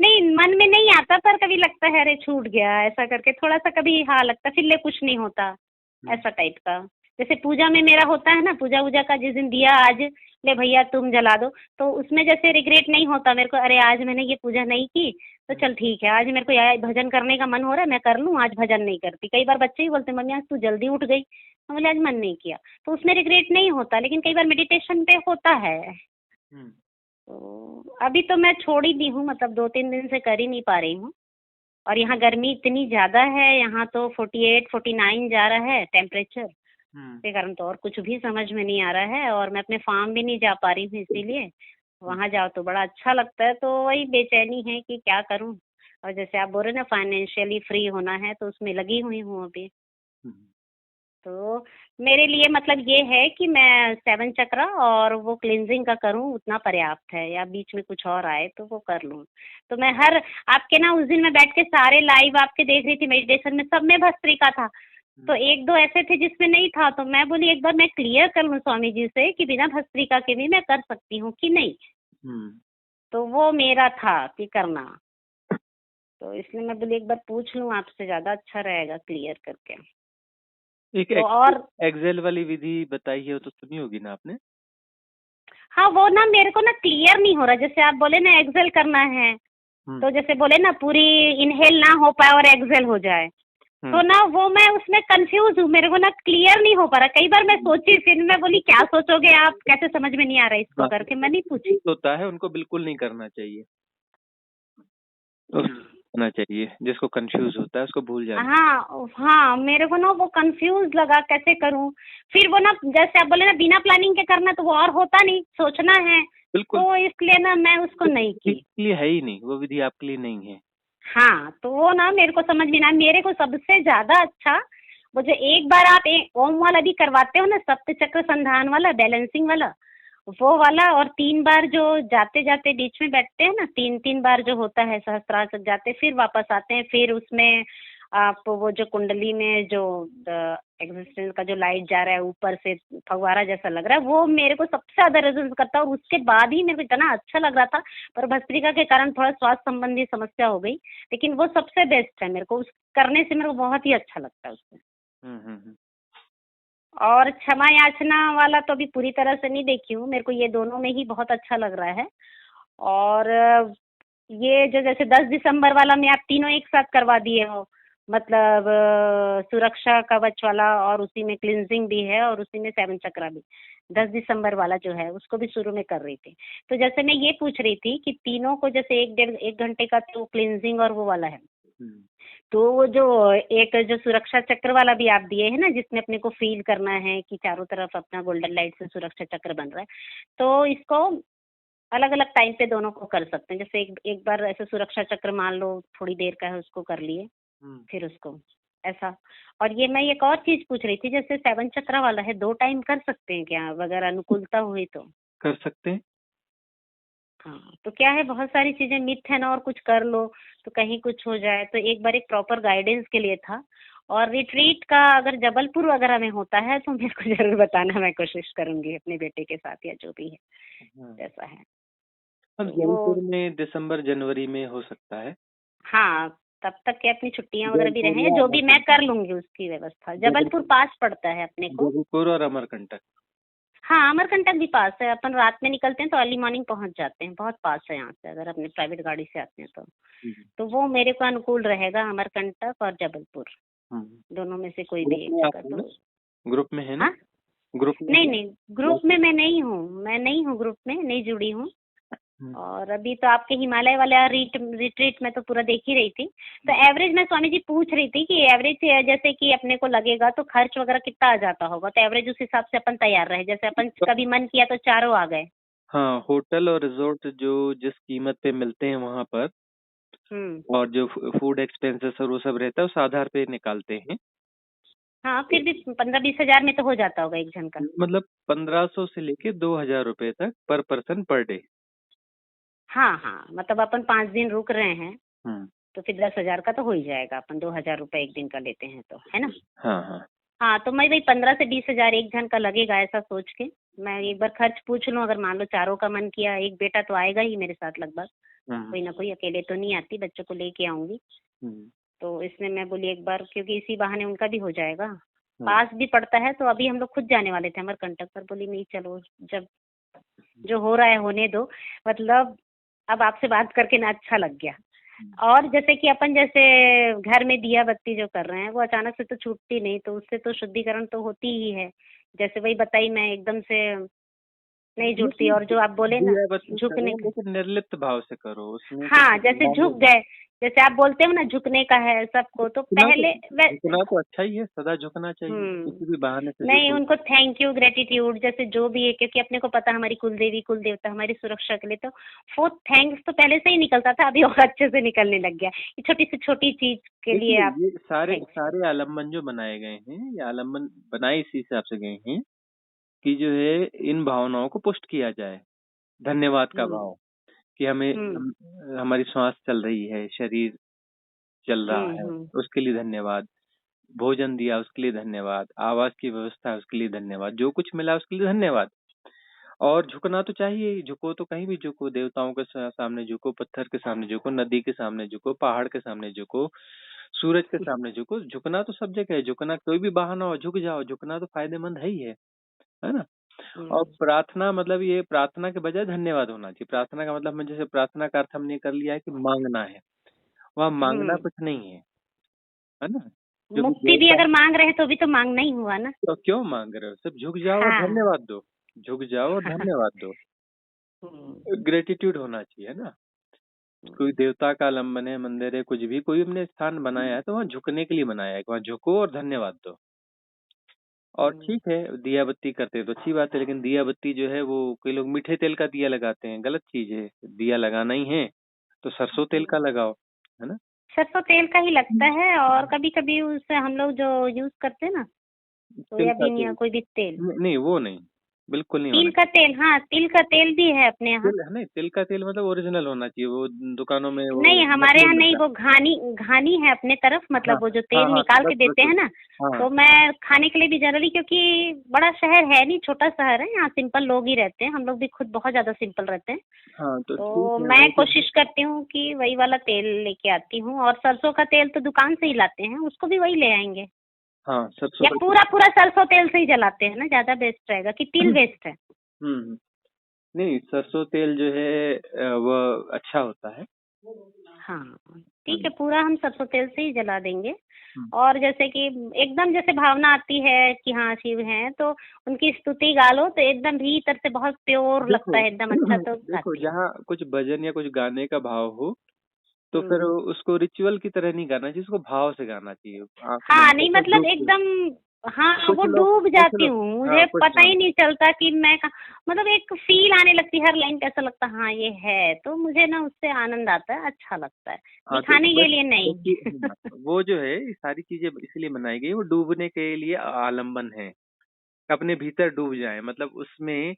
नहीं, मन में नहीं आता, पर कभी लगता है अरे छूट गया ऐसा करके थोड़ा सा, कभी हाँ लगता फिर ले कुछ नहीं होता, ऐसा टाइप का। जैसे पूजा में मेरा होता है ना, पूजा वूजा का जिस दिन दिया आज ले भैया तुम जला दो, तो उसमें जैसे रिग्रेट नहीं होता मेरे को, अरे आज मैंने ये पूजा नहीं की तो चल ठीक है, आज मेरे को यार भजन करने का मन हो रहा है मैं कर लूँ, आज भजन नहीं करती। कई बार बच्चे ही बोलते मम्मी आज तू जल्दी उठ गई, तो बोले आज मन नहीं किया, तो उसमें रिग्रेट नहीं होता। लेकिन कई बार मेडिटेशन पे होता है। हम्म। तो अभी तो मैं छोड़ ही दी हूँ, मतलब 2-3 दिन से कर ही नहीं पा रही हूँ। और यहाँ गर्मी इतनी ज़्यादा है, यहाँ तो 48-49 जा रहा है टेम्परेचर हम्म। के कारण, तो और कुछ भी समझ में नहीं आ रहा है। और मैं अपने फार्म भी नहीं जा पा रही हूँ, इसीलिए वहाँ जाओ तो बड़ा अच्छा लगता है, तो वही बेचैनी है कि क्या करूँ। और जैसे आप बोल रहे ना फाइनेंशियली फ्री होना है, तो उसमें लगी हुई हूँ अभी। हम्म। तो मेरे लिए मतलब ये है कि मैं 7 चक्रा और वो क्लींजिंग का करूं, उतना पर्याप्त है, या बीच में कुछ और आए तो वो कर लूं। तो मैं हर आपके ना उस दिन मैं बैठ के सारे लाइव आपके देख रही थी मेडिटेशन में, सब में भस्त्रिका था। तो एक दो ऐसे थे जिसमें नहीं था, तो मैं बोली एक बार मैं क्लियर कर लूं स्वामी जी से कि बिना भस्त्रिका के भी मैं कर सकती हूँ कि नहीं। हम्म। तो वो मेरा था कि करना, तो इसलिए मैं बोली एक बार पूछ लूं आपसे, ज़्यादा अच्छा रहेगा क्लियर करके। एक तो और एक्सेल वाली विधि बताई है, वो तो सुनी होगी ना आपने। हाँ, वो ना मेरे को ना क्लियर नहीं हो रहा, जैसे आप बोले ना एक्सेल करना है, हम्म। तो जैसे बोले ना पूरी इनहेल ना हो पाए और एक्सेल हो जाए, तो हम्म। ना वो मैं उसमें कंफ्यूज हूँ, मेरे को ना क्लियर नहीं हो पा रहा। कई बार मैं सोची, फिर मैं बोली क्या सोचोगे आप, कैसे समझ में नहीं आ रहा इसको करके, मैं नहीं पूछी। होता है उनको बिल्कुल नहीं करना चाहिए, उसको करना चाहिए। जिसको कंफ्यूज होता है उसको भूल जाना। हाँ हाँ, मेरे को ना वो कंफ्यूज लगा कैसे करूँ। फिर वो ना जैसे आप बोले ना बिना प्लानिंग के करना, तो वो और होता नहीं, सोचना है, बिल्कुल, तो इसलिए ना मैं उसको नहीं की। इसके लिए है ही नहीं, वो विधि आपके लिए नहीं है। हाँ, तो वो ना मेरे को समझ में ना, मेरे को सबसे ज्यादा अच्छा वो जो एक बार आप ओम वाला भी करवाते हो ना, सप्त चक्र संधान वाला, बैलेंसिंग वाला, वो वाला, और 3 बार जो जाते जाते बीच में बैठते हैं ना, 3-3 बार जो होता है सहस्त्रार तक जाते, फिर वापस आते हैं, फिर उसमें आप वो जो कुंडली में जो एग्जिस्टेंस का जो लाइट जा रहा है ऊपर से, फव्वारा जैसा लग रहा है, वो मेरे को सबसे ज्यादा रेजोनेंस करता है। और उसके बाद ही मेरे को इतना अच्छा लग रहा था, पर भस्त्रिका के कारण थोड़ा स्वास्थ्य संबंधी समस्या हो गई, लेकिन वो सबसे बेस्ट है मेरे को, उस करने से मेरे को बहुत ही अच्छा लगता है उसमें। हम्म। और क्षमा याचना वाला तो अभी पूरी तरह से नहीं देखी हूँ, मेरे को ये दोनों में ही बहुत अच्छा लग रहा है। और ये जो जैसे 10 दिसंबर वाला में आप तीनों एक साथ करवा दिए हो, मतलब सुरक्षा कवच वाला, और उसी में क्लिनजिंग भी है, और उसी में 7 चक्रा भी। 10 दिसंबर वाला जो है उसको भी शुरू में कर रही थी। तो जैसे मैं ये पूछ रही थी कि तीनों को जैसे 1-1.5 घंटे का तो क्लिनजिंग और वो वाला है, हम्म। तो वो जो एक जो सुरक्षा चक्र वाला भी आप दिए हैं ना, जिसमें अपने को फील करना है कि चारों तरफ अपना गोल्डन लाइट से सुरक्षा चक्र बन रहा है, तो इसको अलग अलग टाइम पे दोनों को कर सकते हैं। जैसे एक एक बार ऐसे सुरक्षा चक्र मान लो थोड़ी देर का है, उसको कर लिए, हम्म। फिर उसको ऐसा। और ये मैं एक और चीज पूछ रही थी, जैसे 7 चक्रा वाला है, 2 टाइम कर सकते हैं क्या अगर अनुकूलता हुई तो? कर सकते हैं। हाँ, तो क्या है बहुत सारी चीजें मिथ है ना, और कुछ कर लो तो कहीं कुछ हो जाए, तो एक बार एक प्रॉपर गाइडेंस के लिए था। और रिट्रीट का अगर जबलपुर वगैरह में होता है तो मेरे को जरूर बताना, मैं कोशिश करूंगी अपने बेटे के साथ या जो भी है हाँ। जैसा है। अब तो वो जौनपुर में दिसंबर जनवरी में हो सकता है। हाँ, तब तक के अपनी छुट्टियां वगैरह भी जौनपुर रहे, या जो भी मैं अमरकंटक। कर लूंगी उसकी व्यवस्था। जबलपुर जबलपुर, पास पड़ता है अपने को। जबलपुर और अमरकंटक। हाँ, अमरकंटक भी पास है, अपन रात में निकलते हैं तो अर्ली मॉर्निंग पहुंच जाते हैं, बहुत पास है यहाँ से अगर अपने प्राइवेट गाड़ी से आते हैं तो। हम्म। तो वो मेरे को अनुकूल रहेगा, अमरकंटक और जबलपुर, हम्म। दोनों में से कोई ग्रुप भी एक में आप जगह है ना? तो। ग्रुप में है ना? हाँ, ग्रुप में नहीं है? नहीं, ग्रुप में मैं नहीं हूँ, मैं नहीं हूँ ग्रुप में, नहीं जुड़ी हूँ। हम्म। और अभी तो आपके हिमालय वाला रिट्रीट में तो पूरा देख ही रही थी। तो एवरेज मैं स्वामी जी पूछ रही थी कि एवरेज जैसे कि अपने को लगेगा तो खर्च वगैरह कितना आ जाता होगा, तो एवरेज उस हिसाब से अपन तैयार रहे, जैसे अपन कभी मन किया तो चारों आ गए। हाँ, होटल और रिजॉर्ट जो जिस कीमत पे मिलते हैं वहां पर, हम्म। और जो फूड एक्सपेंसेस और वो सब रहता है उस आधार पे निकालते हैं। हाँ, फिर भी 15-20 हजार में तो हो जाता होगा एक जन का। मतलब 1500 से लेके 2000 रुपए तक पर पर्सन पर डे। हाँ हाँ, मतलब अपन 5 दिन रुक रहे हैं, हम्म। तो फिर 10 हजार का तो हो ही जाएगा, अपन 2 हजार रुपये एक दिन का लेते हैं तो, है ना? हाँ हाँ। हाँ, तो मैं वही 15 से 20 हजार एक जन का लगेगा ऐसा सोच के मैं एक बार खर्च पूछ लूँ। अगर मान लो चारों का मन किया, एक बेटा तो आएगा ही मेरे साथ लगभग, हम्म। कोई ना कोई, अकेले तो नहीं आती, बच्चों को लेके आऊंगी। हम्म। तो इसमें मैं बोली एक बार, क्योंकि इसी बहाने उनका भी हो जाएगा, हम्म। पास भी पड़ता है। तो अभी हम लोग खुद जाने वाले थे, हमारे कंडक्टर बोली नहीं चलो, जब जो हो रहा है होने दो। मतलब अब आपसे बात करके ना अच्छा लग गया। और जैसे कि अपन जैसे घर में दिया बत्ती जो कर रहे हैं वो अचानक से तो छूटती नहीं, तो उससे तो शुद्धिकरण तो होती ही है। जैसे वही बताई, मैं एकदम से नहीं जुटती। लेकिन और जो आप बोले ना दिया बत्ती झुकने करो, का, लेकिन निर्लिप्त भाव से करो, उसमें कुछ हाँ जैसे मांगो झुक नहीं। गए, जैसे आप बोलते हो ना झुकने का है सबको, तो झुकना तो पहले झुकना तो अच्छा ही है, सदा झुकना चाहिए, हम्म, किसी भी बहाने से नहीं झुको। उनको थैंक यू ग्रेटिट्यूड जैसे जो भी है, क्योंकि अपने को पता हमारी कुल देवी कुल देवता हमारी सुरक्षा के लिए, तो वो थैंक्स तो पहले से ही निकलता था, अभी और अच्छे से निकलने लग गया। ये छोटी से छोटी चीज के लिए देखिए, आप ये सारे थैंक्स। सारे आलम्बन जो बनाए गए हैं, ये आलम्बन बनाए इसी हिसाब से गए हैं कि जो है इन भावनाओं को पुष्ट किया जाए। धन्यवाद का हम्म। भाव, कि हमें हम्म। हमारी श्वास चल रही है, शरीर चल रहा है, हम्म। उसके लिए धन्यवाद। भोजन दिया उसके लिए धन्यवाद, आवास की व्यवस्था है उसके लिए धन्यवाद, जो कुछ मिला उसके लिए धन्यवाद। और झुकना तो चाहिए ही, झुको तो कहीं भी झुको, देवताओं के सामने झुको, पत्थर के सामने झुको, नदी के सामने झुको, पहाड़ के सामने झुको, सूरज के सामने झुको। झुकना तो सब जगह है, झुकना कोई भी बहाना हो झुक जाओ, झुकना तो फायदेमंद है ना। और हम्म। प्रार्थना मतलब ये प्रार्थना के बजाय धन्यवाद होना चाहिए। प्रार्थना का मतलब, हम जैसे प्रार्थना का अर्थ हमने कर लिया है कि मांगना है, वहाँ मांगना हम्म। कुछ नहीं है ना। जो भी मुक्ति भी देवता, अगर मांग रहे तो भी तो मांगना ही हुआ ना। तो क्यों मांग रहे हो, सिर्फ झुक जाओ और हाँ। धन्यवाद दो। झुक जाओ और धन्यवाद दो, हम्म। ग्रेटिट्यूड होना चाहिए ना। कोई देवता का आलम्बन है, मंदिर है, कुछ भी कोई हमने स्थान बनाया है तो वहाँ झुकने के लिए बनाया है, वहाँ झुको और धन्यवाद दो। और हम्म। ठीक है, दिया बत्ती करते हैं तो अच्छी बात है, लेकिन दिया बत्ती जो है वो कोई लोग मीठे तेल का दिया लगाते हैं, गलत चीज है। दिया लगाना ही है तो सरसों तेल का लगाओ, है ना। सरसों तेल का ही लगता है, और कभी कभी उससे हम लोग जो यूज करते हैं ना, तिल का सोयाबीन या तेल, कोई भी तेल। नहीं वो नहीं, बिल्कुल नहीं तिल होना का तेल, हाँ तिल का तेल भी है अपने यहाँ। तिल, नहीं तिल का तेल मतलब ओरिजिनल होना चाहिए, वो दुकानों में वो नहीं हमारे नकली यहाँ नहीं, मिलता है। वो घानी घानी है अपने तरफ, हाँ मतलब वो जो हाँ तेल हाँ, निकाल बस के बस देते बस। हैं ना। हाँ तो मैं खाने के लिए भी जनरली, क्योंकि बड़ा शहर है नहीं, छोटा शहर है, यहाँ सिंपल लोग ही रहते हैं, हम लोग भी खुद बहुत ज्यादा सिंपल रहते हैं। हाँ, तो ठीक तो है मैं वो जो है। कोशिश करती हूँ कि वही वाला तेल लेके आती हूँ, और सरसों का तेल तो दुकान से ही लाते हैं, उसको भी वही ले आएंगे। हाँ, सरसों या का तेल। पूरा पूरा सरसों तेल से ही जलाते हैं ना, ज्यादा बेस्ट रहेगा कि तिल बेस्ट है। नहीं, सरसों तेल जो है वो अच्छा होता है। हाँ ठीक है, हम्म। पूरा हम सरसों तेल से ही जला देंगे। हम्म। और जैसे कि एकदम जैसे भावना आती है कि हाँ शिव हैं, तो उनकी स्तुति गा लो, तो एकदम भीतर से बहुत प्योर लगता देखो है, एकदम अच्छा, तो देखो, गाती हूँ। जहाँ कुछ भजन या कुछ गाने का भाव हो तो फिर हम्म। उसको रिचुअल की तरह नहीं गाना चाहिए, उसको भाव से गाना चाहिए, आंख हाँ बंद नहीं करके मतलब डूब के। एकदम, हाँ कुछ वो लोग डूब कुछ जाती लोग हूँ, हाँ मुझे कुछ पता हाँ ही नहीं चलता कि मैं मतलब एक फील आने लगती है, हर लाइन पे ऐसा लगता है हाँ ये है, तो मुझे ना उससे आनंद आता है, अच्छा लगता है, हाँ, तो दिखाने के बस लिए देखिए, नहीं। हाँ, वो जो है ये सारी चीजें इसलिए बनाई गई, वो डूबने के लिए आलम्बन है। अपने भीतर डूब जाए, मतलब उसमें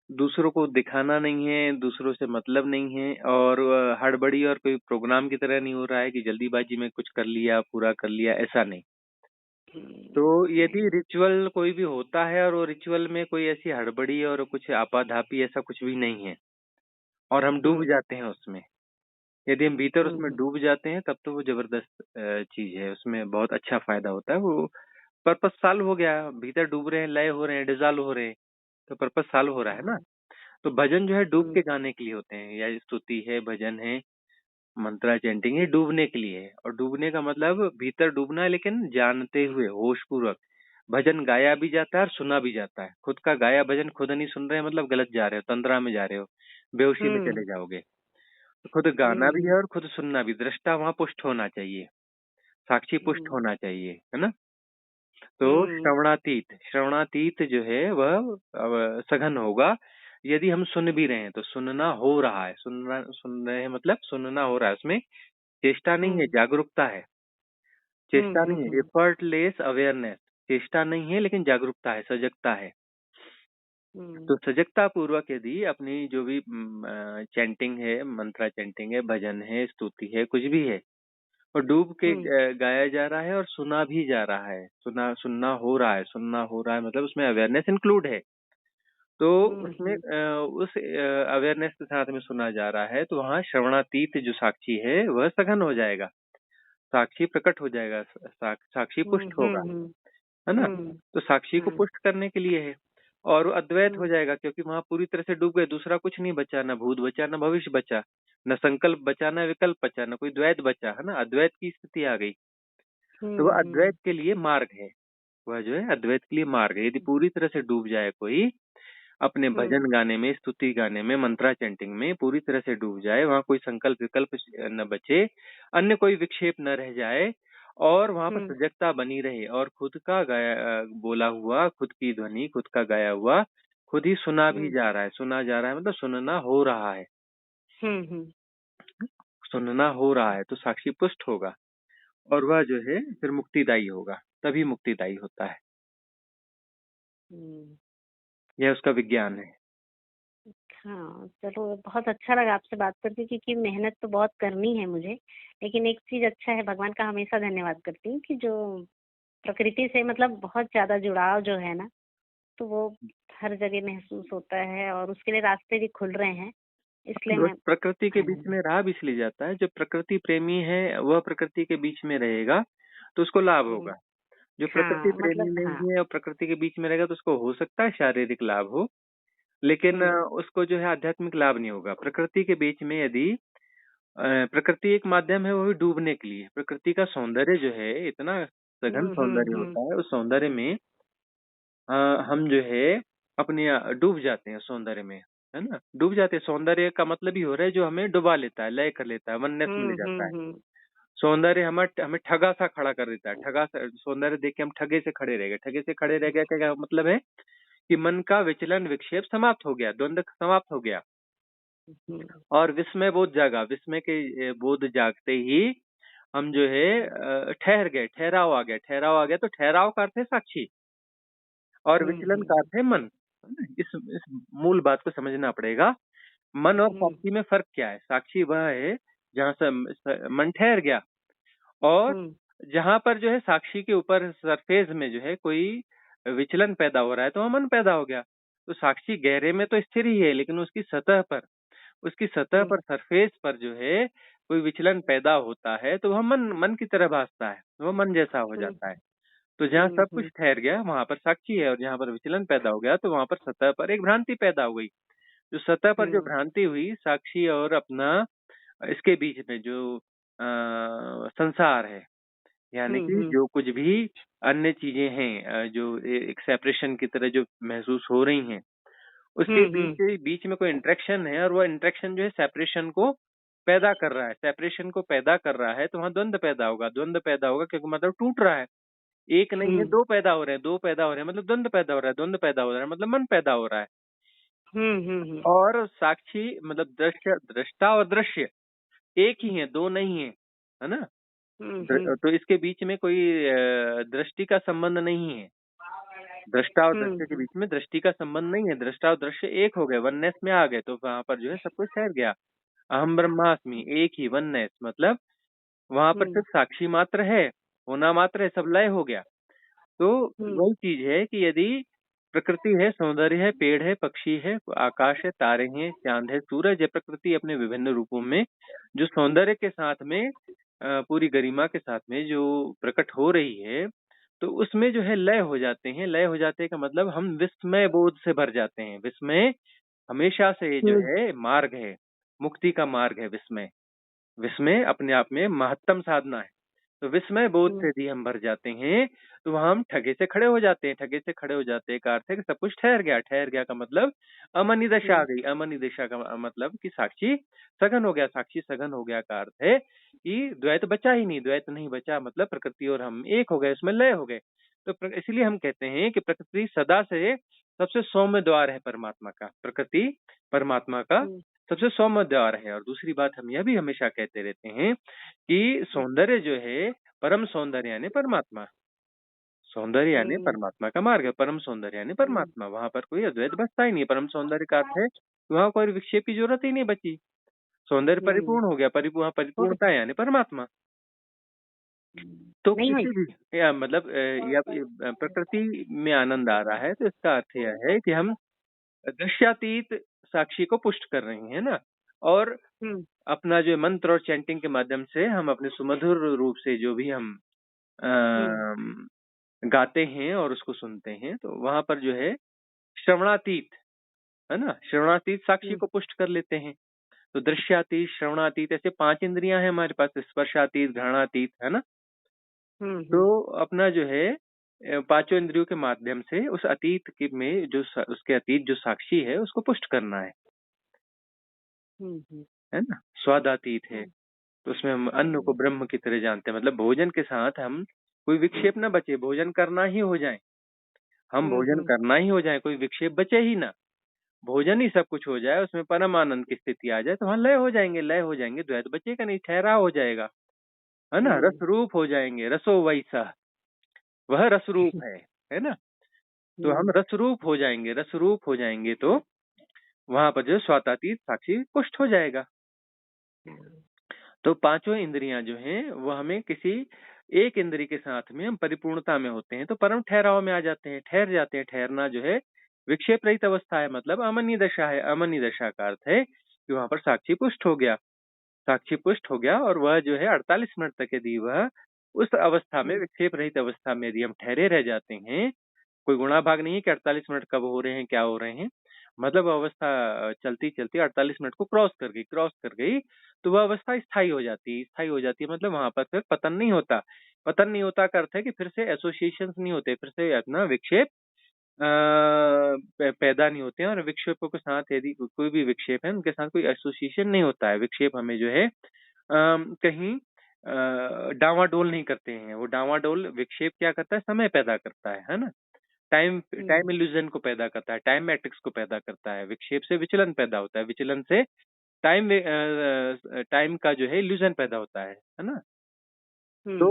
दूसरों को दिखाना नहीं है, दूसरों से मतलब नहीं है, और हड़बड़ी और कोई प्रोग्राम की तरह नहीं हो रहा है कि जल्दीबाजी में कुछ कर लिया पूरा कर लिया, ऐसा नहीं। तो यदि नहीं। रिचुअल कोई भी होता है और वो रिचुअल में कोई ऐसी हड़बड़ी और कुछ आपाधापी ऐसा कुछ भी नहीं है, और हम डूब हम्म। जाते हैं उसमें, यदि हम भीतर उसमें हम्म। डूब जाते हैं तब तो वो जबरदस्त चीज है, उसमें बहुत अच्छा फायदा होता है। वो पर्पस सॉल्व हो गया, भीतर डूब रहे हैं, लय हो रहे हैं, डिजॉल्व हो रहे हैं, तो पर्पस सॉल्व हो रहा है ना। हाँ। तो भजन जो है डूब हम्म। के गाने के लिए होते हैं, या स्तुति है, भजन है, मंत्रा चैंटिंग है, डूबने के लिए है। और डूबने का मतलब भीतर डूबना है, लेकिन जानते हुए, होश पूर्वक। भजन गाया भी जाता है और सुना भी जाता है। खुद का गाया भजन खुद नहीं सुन रहे हैं मतलब गलत जा रहे हो, तंद्रा में जा रहे हो, बेहोशी में हम्म। चले जाओगे। तो खुद गाना भी है हम्म। और खुद सुनना भी, दृष्टा वहां पुष्ट होना चाहिए, साक्षी पुष्ट हम्म। होना चाहिए, है ना। तो हम्म। श्रवणातीत, श्रवणातीत जो है वह सघन होगा। यदि हम सुन भी रहे हैं तो सुनना हो रहा है, सुन रहे हैं मतलब सुनना हो रहा है, उसमें चेष्टा नहीं है, हम्म। जागरूकता है। हम्म। चेष्टा नहीं है, हम्म। Effortless awareness. चेष्टा नहीं है लेकिन जागरूकता है, सजगता है। हम्म। तो सजगता पूर्वक यदि अपनी जो भी चैंटिंग है, मंत्रा चैंटिंग है, भजन है, स्तुति है, कुछ भी है, और डूब के हम्म गाया जा रहा है और सुना भी जा रहा है, सुनना हो रहा है, सुनना हो रहा है मतलब उसमें अवेयरनेस इंक्लूड है। तो उसमें हम्म उस अवेयरनेस के साथ में सुना जा रहा है, तो वहाँ श्रवणातीत जो साक्षी है वह सघन हो जाएगा, साक्षी प्रकट हो जाएगा, साक्षी हम्म पुष्ट होगा, हम्म है ना। हम्म तो साक्षी को हाँ पुष्ट करने के लिए है। और वो अद्वैत हो हम्म जाएगा, क्योंकि वहां पूरी तरह से डूब गए, दूसरा कुछ नहीं बचा, न भूत बचा, न भविष्य बचा, न संकल्प बचा, न विकल्प बचा, न कोई द्वैत बचा, है ना, अद्वैत की स्थिति आ गई। तो वह हम्म अद्वैत के लिए मार्ग है, वह जो है अद्वैत के लिए मार्ग है। यदि पूरी तरह से डूब जाए कोई अपने हम्म भजन गाने में, स्तुति गाने में, मंत्रा चैंटिंग में पूरी तरह से डूब जाए, वहां कोई संकल्प विकल्प न बचे, अन्य कोई विक्षेप न रह जाए, और वहां पर हम्म सजगता बनी रहे, और खुद का बोला हुआ, खुद की ध्वनि, खुद का गाया हुआ खुद ही सुना भी हम्म जा रहा है, सुना जा रहा है मतलब सुनना हो रहा है, हम्म सुनना हो रहा है, तो साक्षी पुष्ट होगा, और वह जो है फिर मुक्तिदायी होगा, तभी मुक्तिदायी होता है। हम्म यह उसका विज्ञान है। हाँ चलो बहुत अच्छा लगा आपसे बात करके, क्योंकि मेहनत तो बहुत करनी है मुझे, लेकिन एक चीज अच्छा है, भगवान का हमेशा धन्यवाद करती हूँ कि जो प्रकृति से मतलब बहुत ज्यादा जुड़ाव जो है ना, तो वो हर जगह महसूस होता है और उसके लिए रास्ते भी खुल रहे हैं, इसलिए बस मैं प्रकृति के बीच आनंद। में रहा भी इसलिए जाता है, जो प्रकृति प्रेमी है वह प्रकृति के बीच में रहेगा तो उसको लाभ हम्म, होगा। जो प्रकृति हाँ प्रेमी मतलब हाँ। नहीं है और प्रकृति के बीच में रहेगा तो उसको हो सकता है शारीरिक लाभ हो, लेकिन हम्म उसको जो है आध्यात्मिक लाभ नहीं होगा। प्रकृति के बीच में यदि प्रकृति एक माध्यम है, वो भी डूबने के लिए। प्रकृति का सौंदर्य जो है इतना सघन सौंदर्य हम्म होता है, उस सौंदर्य में अ, हम जो है अपने डूब जाते हैं सौंदर्य में, है ना। डूब जाते हैं, सौंदर्य का मतलब ही हो रहा है जो हमें डुबा लेता है, लय कर लेता है, वननेस में ले जाता है। हम्म सौंदर्य हमें हमें ठगा सा खड़ा कर देता है, ठगा सा सौंदर्य देख के हम ठगे से खड़े रह गए। ठगे से खड़े रह गए का क्या मतलब है कि मन का विचलन विक्षेप समाप्त हो गया, द्वंद्व समाप्त हो गया, हम्म और विस्मय बोध जागा। विस्मय के बोध जागते ही हम जो है ठहर गए, ठहराव आ गया। ठहराव आ गया तो ठहराव का अर्थ है साक्षी, और विचलन का हम्म अर्थ है मन, है ना? इस मूल बात को समझना पड़ेगा। मन और हम्म साक्षी में फर्क क्या है? साक्षी वह है जहाँ से मन ठहर गया, और हम्म जहां पर जो है साक्षी के ऊपर सरफेस में जो है कोई विचलन पैदा हो रहा है तो वहां मन पैदा हो गया। तो साक्षी गहरे में तो स्थिर ही है, लेकिन उसकी सतह हम्म पर, सरफेस पर जो है कोई विचलन पैदा होता है तो वह मन मन की तरह भासता है, वह मन जैसा हो हम्म जाता है। तो जहाँ सब कुछ हम्म ठहर गया वहां पर साक्षी है, और जहां पर विचलन पैदा हो गया तो वहां पर सतह पर एक भ्रांति पैदा हो गई। जो सतह पर जो हम्म भ्रांति हुई साक्षी और अपना, इसके बीच में जो संसार है, यानी कि हम्म जो कुछ भी अन्य चीजें हैं, जो एक सेपरेशन की तरह जो महसूस हो रही हैं, उसके हम्म बीच बीच में कोई इंटरेक्शन है, और वो इंटरेक्शन जो है सेपरेशन को पैदा कर रहा है। सेपरेशन को पैदा कर रहा है तो वहां द्वंद्व पैदा होगा, द्वंद्व पैदा होगा क्योंकि मतलब टूट रहा है। एक नहीं है, हम्म दो पैदा हो रहे हैं, दो पैदा हो रहे हैं मतलब द्वंद्व पैदा हो रहा है, द्वंद्व पैदा हो रहा है मतलब मन पैदा हो रहा है। हम्म और साक्षी मतलब दृश्य, दृष्टा और दृश्य एक ही है, दो नहीं है ना। हम्म तो इसके बीच में कोई दृष्टि का संबंध नहीं है। दृष्टा और दृश्य के हम्म बीच में दृष्टि का संबंध नहीं है। दृष्टा और दृश्य एक हो गए, वननेस में आ गए, तो वहां पर जो है सब कुछ ठहर गया। अहम ब्रह्मास्मि, एक ही, वननेस मतलब वहां पर हम्म सिर्फ साक्षी मात्र है, होना मात्र है, सब लय हो गया। तो हम्म वही चीज है कि यदि प्रकृति है, सौंदर्य है, पेड़ है, पक्षी है, आकाश है, तारे हैं, चांद है, सूरज है, प्रकृति अपने विभिन्न रूपों में जो सौंदर्य के साथ में पूरी गरिमा के साथ में जो प्रकट हो रही है, तो उसमें जो है लय हो जाते हैं। लय हो जाते का मतलब हम विस्मय बोध से भर जाते हैं। विस्मय हमेशा से जो हम्म है मार्ग है, मुक्ति का मार्ग है विस्मय। विस्मय अपने आप में महत्तम साधना है। तो विस्मय बोध से हम्म यदि हम भर जाते हैं तो वहां हम ठगे से खड़े हो जाते हैं। ठगे से खड़े हो जाते हैं का अर्थ है कि सब कुछ ठहर गया। ठहर गया का मतलब अमनी दशा आ गई। अमनी दशा का मतलब कि साक्षी सघन हो गया। साक्षी सघन हो गया का अर्थ है कि द्वैत बचा ही नहीं। द्वैत नहीं बचा मतलब प्रकृति और हम एक हो गए, उसमें लय हो गए। तो इसलिए हम कहते हैं कि प्रकृति सदा से सबसे सौम्य द्वार है परमात्मा का। प्रकृति परमात्मा का हम्म सबसे सौम्य द्वार है। और दूसरी बात हम यह भी हमेशा कहते रहते हैं कि सौंदर्य जो है परम सौंदर्य यानी परमात्मा। सौंदर्य यानी हम्म परमात्मा का मार्ग है। परम सौंदर्य यानी हम्म परमात्मा, वहां पर कोई अद्वैत बचता ही नहीं। परम सौंदर्य का अर्थ है कि वहां कोई विक्षेप की जरूरत ही नहीं बची। सौंदर्य हम्म परिपूर्ण हो गया। वहां और परिपूर्णता है यानी परमात्मा। तो नहीं हुई। किसी भी या मतलब या प्रकृति में आनंद आ रहा है, तो इसका अर्थ यह है कि हम दृश्यातीत साक्षी को पुष्ट कर रहे हैं ना। और हम्म। अपना जो मंत्र और चैंटिंग के माध्यम से हम अपने सुमधुर रूप से जो भी हम हम्म। अम, गाते हैं और उसको सुनते हैं, तो वहां पर जो है श्रवणातीत, है ना, श्रवणातीत साक्षी हम्म। को पुष्ट कर लेते हैं। तो दृश्यातीत, श्रवणातीत, ऐसे 5 इंद्रियां हैं हमारे पास, स्पर्शातीत, घ्राणातीत, है ना। हम्म। तो अपना जो है पांचों इंद्रियों के माध्यम से उस अतीत के में जो उसके अतीत जो साक्षी है उसको पुष्ट करना हम्म। है ना। स्वादातीत है, हम्म। तो उसमें हम अन्न को ब्रह्म की तरह जानते हैं, मतलब भोजन के साथ हम कोई विक्षेप ना बचे, भोजन करना ही हो जाए, हम भोजन हम्म। करना ही हो जाए, कोई विक्षेप बचे ही ना, भोजन ही सब कुछ हो जाए, उसमें परम आनंद की स्थिति आ जाए, तो वहां लय हो जाएंगे, लय हो जाएंगे, द्वैत बचेगा नहीं, ठहराव हो जाएगा, है ना, रस हम्म। रूप हो जाएंगे, रसो वैसा, वह रस रूप है ना। तो हम हम्म। रस रूप हो जाएंगे, रस रूप हो जाएंगे, तो वहां पर जो स्वातातीत साक्षी पुष्ट हो जाएगा। तो पांचों इंद्रियां जो हैं वो हमें किसी एक इंद्रिय के साथ में हम परिपूर्णता में होते हैं, तो परम ठहराव में आ जाते हैं, ठहर जाते हैं। ठहरना जो है विक्षेप रहित अवस्था है, मतलब अमन्य दशा है। अमन्य दशा का अर्थ है कि वहां पर साक्षी पुष्ट हो गया, साक्षी पुष्ट हो गया, और वह जो है 48 मिनट तक यदि वह उस अवस्था में, विक्षेप रहित अवस्था में यदि हम ठहरे रह जाते हैं, कोई गुणा भाग नहीं है कि 48 मिनट कब हो रहे हैं, क्या हो रहे हैं, मतलब अवस्था चलती चलती 48 मिनट को क्रॉस कर गई, तो वह अवस्था स्थायी हो जाती है। स्थायी हो जाती है मतलब वहां पर फिर पतन नहीं होता। पतन नहीं होता का अर्थ है कि फिर से एसोसिएशन नहीं होते, फिर से अपना विक्षेप पैदा नहीं होते हैं, और विक्षेपों के साथ यदि कोई भी विक्षेप है उनके साथ कोई एसोसिएशन नहीं होता है। विक्षेप हमें जो है कहीं डावाडोल नहीं करते हैं। वो डावाडोल विक्षेप क्या करता है, समय पैदा करता है ना। टाइम टाइम इल्यूजन को पैदा करता है, टाइम मैट्रिक्स को पैदा करता है। विक्षेप से विचलन पैदा होता है, विचलन से टाइम टाइम का जो है इल्यूजन पैदा होता है ना। तो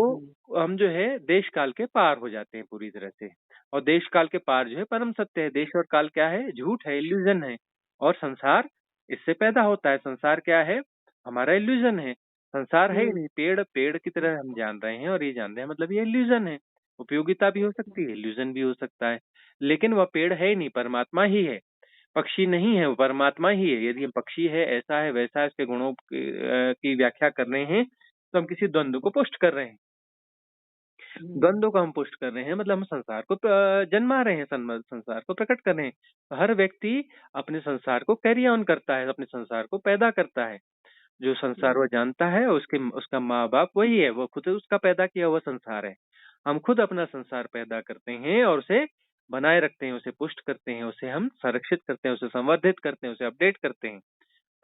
हम जो है देश काल के पार हो जाते हैं पूरी तरह से, और देश काल के पार जो है परम सत्य है। देश और काल क्या है, झूठ है, इल्यूजन है, और संसार इससे पैदा होता है। संसार क्या है, हमारा इल्यूजन है। संसार है ही नहीं, पेड़ पेड़ की तरह हम जान रहे हैं, और ये जान रहे हैं मतलब ये इल्यूजन है। उपयोगिता भी हो सकती है, इल्यूजन भी हो सकता है, लेकिन वह पेड़ है ही नहीं, परमात्मा ही है। पक्षी नहीं है, वो परमात्मा ही है। यदि हम पक्षी है, ऐसा है वैसा है, इसके गुणों की व्याख्या कर रहे हैं, तो हम किसी द्वंद्व को पुष्ट कर रहे हैं। द्वंद्व को हम पुष्ट कर रहे हैं, मतलब हम संसार को जन्मा रहे हैं, संसार को प्रकट कर रहे हैं। हर व्यक्ति अपने संसार को कैरी ऑन करता है, अपने संसार को पैदा करता है। जो संसार वो जानता है, उसका माँ बाप वही है, वो खुद उसका पैदा किया हुआ संसार है। हम खुद अपना संसार पैदा करते हैं और उसे बनाए रखते हैं, उसे पुष्ट करते हैं, उसे हम संरक्षित करते हैं, उसे संवर्धित करते हैं, उसे अपडेट करते हैं।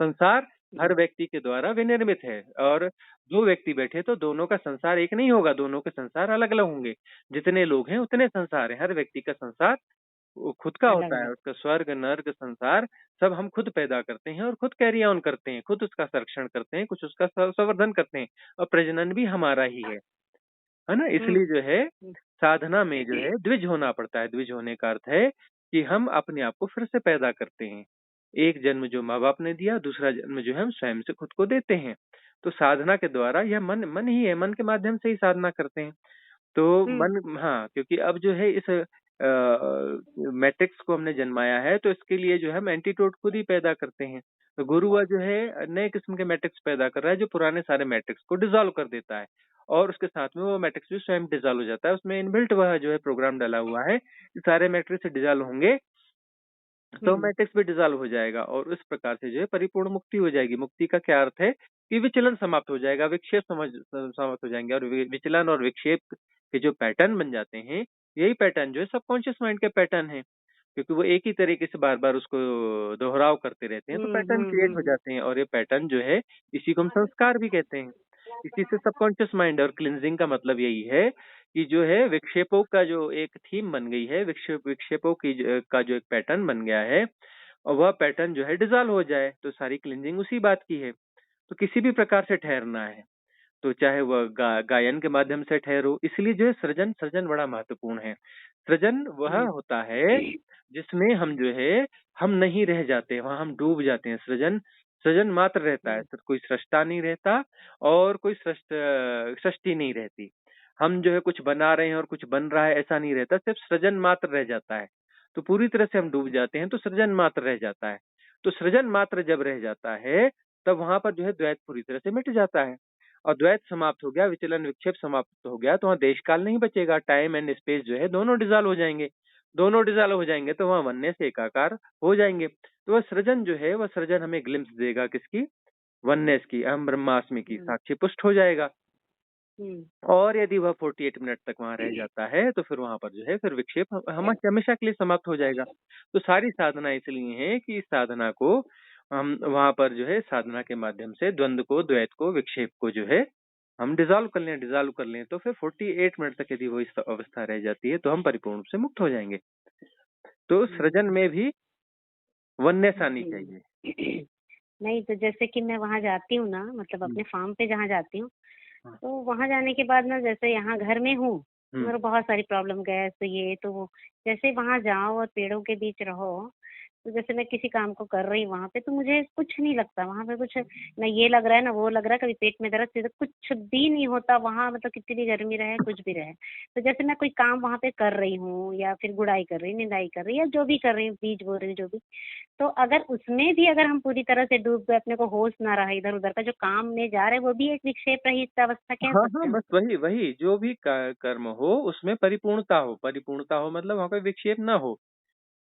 संसार हर व्यक्ति के द्वारा विनिर्मित है, और दो व्यक्ति बैठे तो दोनों का संसार एक नहीं होगा, दोनों के संसार अलग अलग होंगे। जितने लोग हैं उतने संसार है, हर व्यक्ति का संसार वो खुद का अलग होता है, अलग। उसका स्वर्ग नर्क संसार सब हम खुद पैदा करते हैं और खुद कैरी ऑन करते हैं, खुद उसका संरक्षण करते हैं, कुछ उसका संवर्धन करते हैं, और प्रजनन भी हमारा ही है ना। इसलिए जो है साधना में जो है द्विज होना पड़ता है। द्विज होने का अर्थ है कि हम अपने आप को फिर से पैदा करते हैं। एक जन्म जो माँ बाप ने दिया, दूसरा जन्म जो है हम स्वयं से खुद को देते हैं। तो साधना के द्वारा यह मन मन ही है, मन के माध्यम से ही साधना करते हैं। तो मन, हाँ, क्योंकि अब जो है इस मैट्रिक्स को हमने जन्माया है, तो इसके लिए जो है हम एंटीटोड खुद ही पैदा करते हैं। तो गुरु जो है नए किस्म के मैट्रिक्स पैदा कर रहा है, जो पुराने सारे मैट्रिक्स को डिसॉल्व कर देता है, और उसके साथ में वो मैट्रिक्स भी स्वयं डिसॉल्व हो जाता है। उसमें इनबिल्ट वह जो है प्रोग्राम डाला हुआ है कि सारे मैट्रिक्स डिसॉल्व होंगे तो मैट्रिक्स भी डिसॉल्व हो जाएगा, और इस प्रकार से जो है परिपूर्ण मुक्ति हो जाएगी। मुक्ति का क्या अर्थ है कि विचलन समाप्त हो जाएगा, विक्षेप समाप्त हो जाएंगे, और विचलन और विक्षेप के जो पैटर्न बन जाते हैं, यही पैटर्न जो है सबकॉन्शियस माइंड के पैटर्न है, क्योंकि वो एक ही तरीके से बार बार उसको दोहराव करते रहते हैं, तो पैटर्न क्रिएट हो जाते हैं, और ये पैटर्न जो है इसी को हम संस्कार भी कहते हैं। इसी से सबकॉन्शियस माइंड और क्लिनजिंग का मतलब यही है कि जो है विक्षेपों का जो एक थीम बन गई है, विक्षेपों की का जो एक पैटर्न बन गया है, और वह पैटर्न जो है डिसॉल्व हो जाए, तो सारी क्लिनजिंग उसी बात की है। तो किसी भी प्रकार से ठहरना है, तो चाहे वह गायन के माध्यम से ठहरो। इसलिए जो है सृजन सृजन बड़ा महत्वपूर्ण है। सृजन वह होता है जिसमें हम जो है हम नहीं रह जाते, वहां हम डूब जाते हैं। सृजन सृजन मात्र रहता है, कोई सृष्टा नहीं रहता और कोई सृष्टि नहीं रहती। हम जो है कुछ बना रहे हैं और कुछ बन रहा है ऐसा नहीं रहता, सिर्फ सृजन मात्र रह जाता है। तो पूरी तरह से हम डूब जाते हैं तो सृजन मात्र रह जाता है। तो सृजन मात्र जब रह जाता है तब वहां पर जो है द्वैत पूरी तरह से मिट जाता है। और द्वैत समाप्त हो गया, विचलन विक्षेप समाप्त हो गया, तो वहां देश काल नहीं बचेगा, टाइम एंड स्पेस जो है दोनों डिजॉल्व हो जाएंगे। दोनों डिजॉल्व हो जाएंगे तो वहां वननेस एकाकार हो जाएंगे। तो वह सृजन जो है, वह सृजन हमें ग्लिम्स देगा किसकी? वननेस की, अहम ब्रह्मास्मि की, हम्म। साक्षी पुष्ट हो जाएगा। हम्म। और यदि वह 48 मिनट तक वहां रह जाता है तो फिर वहां पर जो है फिर विक्षेप हमेशा के लिए समाप्त हो जाएगा। तो सारी साधना इसलिए है कि इस साधना को हम वहां पर जो है साधना के माध्यम से द्वंद्व को, द्वैत को, विक्षेप को जो है हम डिजॉल्व कर लें तो फिर 48 मिनट तक यदि वो इस अवस्था रह जाती है तो हम परिपूर्ण रूप से मुक्त हो जाएंगे। तो सृजन हम्म। में भी वननेस आनी जी। चाहिए। नहीं, तो जैसे कि मैं वहाँ जाती हूँ ना, मतलब हम्म। अपने फार्म पे जहाँ जाती हूँ, हाँ। तो वहाँ जाने के बाद ना, जैसे यहाँ घर में हूँ तो हम्म। मेरे को बहुत सारी प्रॉब्लम, गैस तो ये तो वो। जैसे वहाँ जाओ और पेड़ों के बीच रहो, तो जैसे मैं किसी काम को कर रही हूँ वहाँ पे, तो मुझे कुछ नहीं लगता वहाँ पे, कुछ ना ये लग रहा है ना वो लग रहा है, कभी पेट में दर्द सीधा कुछ भी नहीं होता वहाँ, मतलब कितनी भी गर्मी रहे कुछ भी रहे। तो जैसे मैं कोई काम वहाँ पे कर रही हूँ, या फिर गुड़ाई कर रही, निंदाई कर रही, या जो भी कर रही हूँ, बीज बो रही हूँ, जो भी, तो अगर उसमें भी अगर हम पूरी तरह से डूब गए, अपने को होश ना रहा इधर उधर का, जो काम में जा रहे हैं वो भी एक विक्षेप रहित अवस्था कह हाँ सकते हाँ, हैं बस उसको। वही वही जो भी कर्म हो उसमें परिपूर्णता हो। परिपूर्णता हो मतलब वहां पे विक्षेप ना हो।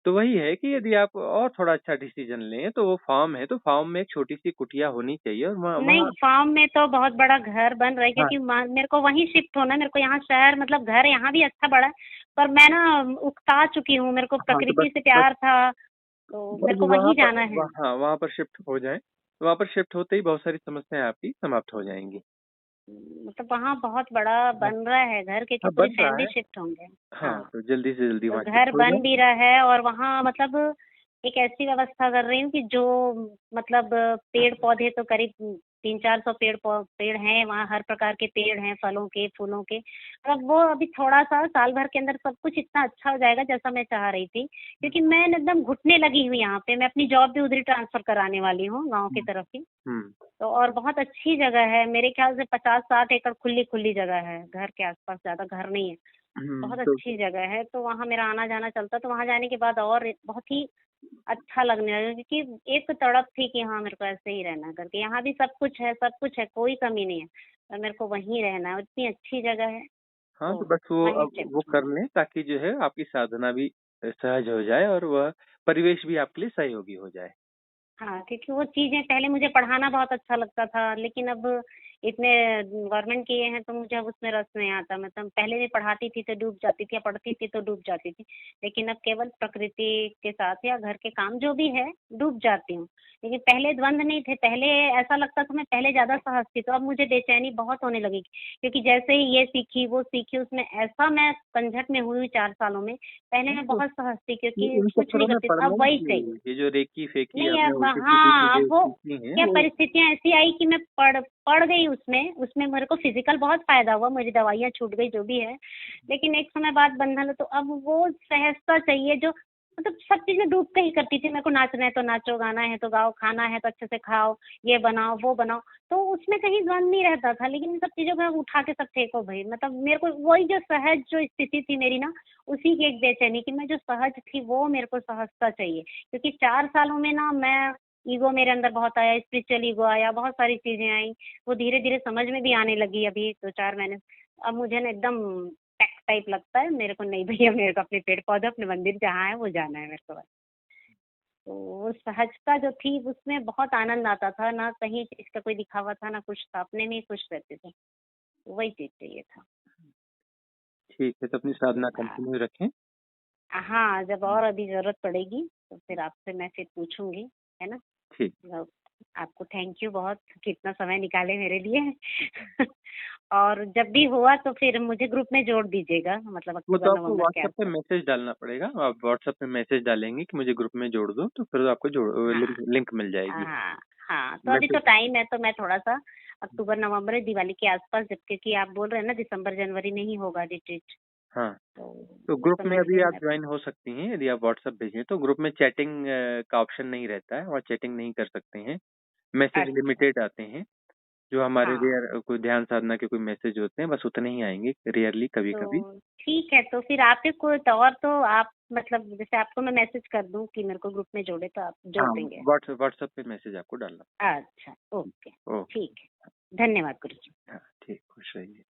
तो वही है कि यदि आप और थोड़ा अच्छा डिसीजन लें तो वो फार्म है, तो फार्म में एक छोटी सी कुटिया होनी चाहिए और वहाँ नहीं, वहाँ फार्म में तो बहुत बड़ा घर बन रहा है, हाँ क्योंकि मेरे को वहीं शिफ्ट होना है। मेरे को यहाँ शहर, मतलब घर यहाँ भी अच्छा बड़ा है, पर मैं ना उकता चुकी हूँ, मेरे को हाँ, तो बस प्रकृति से बस प्यार था, तो बस मेरे को वहाँ वहीं पर जाना है। वहाँ पर शिफ्ट हो जाए। वहाँ पर शिफ्ट होते ही बहुत सारी समस्याएं आपकी समाप्त हो जाएंगी। मतलब वहाँ बहुत बड़ा हाँ बन रहा है घर, क्योंकि हाँ, पूरी बन रहा फैमिली है। शिफ्ट होंगे। हाँ, हाँ, तो जल्दी से जल्दी तो वहाँ घर शिफ्ट हो बन जाए। भी रहा है, और वहाँ मतलब एक ऐसी व्यवस्था कर रही हूँ कि जो, मतलब पेड़ पौधे तो करीब 300-400 पेड़ हैं वहाँ, हर प्रकार के पेड़ हैं, फलों के, फूलों के। मतलब वो अभी थोड़ा सा साल भर के अंदर सब कुछ इतना अच्छा हो जाएगा जैसा मैं चाह रही थी, क्योंकि मैं एकदम घुटने लगी हुई यहाँ पे। मैं अपनी जॉब भी उधर ही ट्रांसफर कराने वाली हूँ, गाँव की हम्म। तरफ ही। हम्म। तो और बहुत अच्छी जगह है, मेरे ख्याल से 50-60 एकड़ खुली खुली जगह है, घर के आसपास, ज्यादा घर नहीं है। बहुत तो अच्छी जगह है, तो वहाँ मेरा आना जाना चलता, तो वहाँ जाने के बाद और बहुत ही अच्छा लगने लगा, क्योंकि एक तो तड़प थी कि हाँ मेरे को ऐसे ही रहना है करके। यहाँ भी सब कुछ है, सब कुछ है, कोई कमी नहीं है, पर मेरे को वहीं रहना है, इतनी अच्छी जगह है, हाँ, तो तो बस वो वहीं अब वो शिफ्ट कर होना है। लें ताकि जो है आपकी साधना भी सहज हो जाए और वह परिवेश भी आपके लिए सहयोगी हो जाए। हाँ, क्योंकि वो चीजें पहले मुझे पढ़ाना बहुत अच्छा लगता था, लेकिन अब इतने गवर्नमेंट किए हैं तो मुझे अब उसमें रस नहीं आता। मतलब पहले भी पढ़ाती थी तो डूब जाती थी, या पढ़ती थी तो डूब जाती थी, लेकिन अब केवल प्रकृति के साथ या घर के काम जो भी है डूब जाती हूँ। लेकिन पहले द्वंद नहीं थे, पहले ऐसा लगता था, मैं पहले ज्यादा साहस थी, तो अब मुझे बेचैनी बहुत होने लगी, क्योंकि जैसे ही ये सीखी वो सीखी, उसमें ऐसा मैं कंझट में हुई 4 सालों में। पहले मैं तो बहुत साहस थी, क्योंकि इन कुछ चक्करों नहीं में करती थी, पड़ना अब ही वही चाहिए। चाहिए। ये जो रेकी फेकी नहीं, आपने अब उल्टी सीधी हाँ, चीजें वो सीखी हैं क्या वो। परिस्थितियां ऐसी आई कि मैं पढ़ गई उसमें उसमें मेरे को फिजिकल बहुत फायदा हुआ, मेरी दवाइयाँ छूट गई, जो भी है। लेकिन एक समय बाद बंधन है, तो अब वो सहजता चाहिए, जो मतलब सब चीज में डूब के ही करती थी। मेरे को नाचना है तो नाचो, गाना है तो गाओ, खाना है तो अच्छे से खाओ, ये बनाओ वो बनाओ, तो उसमें कहीं द्वंद नहीं रहता था। लेकिन इन सब चीजों को उठा के सब फेंको भाई, मतलब मेरे को वही जो सहज जो स्थिति थी मेरी ना, उसी की एक बेचैनी, कि मैं जो सहज थी वो मेरे को सहजता चाहिए। क्योंकि 4 सालों में ना, मैं ईगो मेरे अंदर बहुत आया, स्पिरिचुअल ईगो आया, बहुत सारी चीजें आई, वो धीरे धीरे समझ में भी आने लगी अभी 2-4 महीने। अब मुझे ना एकदम पैक टाइप लगता है मेरे को, नहीं भैया, मेरे को अपने पेड़ पौधे, अपने मंदिर जहाँ है वो जाना है मेरे को बस। तो वो सहजता जो थी उसमें बहुत आनंद आता था, ना कहीं चीज का कोई दिखावा था, ना कुछ था, अपने में ही खुश रहते थे, तो वही चीज चाहिए था। ठीक है, तो अपनी साधना हाँ। कंटिन्यू रखें। हाँ, जब और अभी जरूरत पड़ेगी तो फिर आपसे मैं फिर पूछूंगी, है ना। ठीक। तो आपको थैंक यू बहुत कि इतना समय निकाले मेरे लिए। और जब भी हुआ तो फिर मुझे ग्रुप में जोड़ दीजिएगा, मतलब वो अक्टूबर तो आपको नवंबर के व्हाट्सएप पे आसपास। मैसेज डालना पड़ेगा। आप व्हाट्सएप पे मैसेज डालेंगे कि मुझे ग्रुप में जोड़ दो, तो फिर आपको हाँ। लिंक मिल जाएगी। हाँ। हाँ, तो अभी तो मैसेज। टाइम है, तो मैं थोड़ा सा अक्टूबर नवंबर दिवाली के आसपास, जब क्योंकि आप बोल रहे हैं ना दिसंबर जनवरी में ही होगा रिट्रीट, हाँ, तो तो उस ग्रुप में समय अभी से आप मैं। ज्वाइन हो सकती हैं यदि आप व्हाट्सएप भेजें तो। ग्रुप में चैटिंग का ऑप्शन नहीं रहता है और चैटिंग नहीं कर सकते हैं। मैसेज अच्छा। लिमिटेड आते हैं। जो हमारे हाँ रेयर कोई ध्यान साधना के कोई मैसेज होते हैं, बस उतने ही आएंगे, रेयरली कभी कभी। तो ठीक है, तो फिर आप ही कोई तो और तो आप मतलब जैसे आपको मैं मैसेज कर दूं कि मेरे को ग्रुप में जोड़े तो आप जोड़ हाँ, देंगे। व्हाट्सएप पे मैसेज आपको डालना। अच्छा, ओके, ओके। ठीक है। धन्यवाद गुरु जी। हाँ ठीक, खुश रहिए।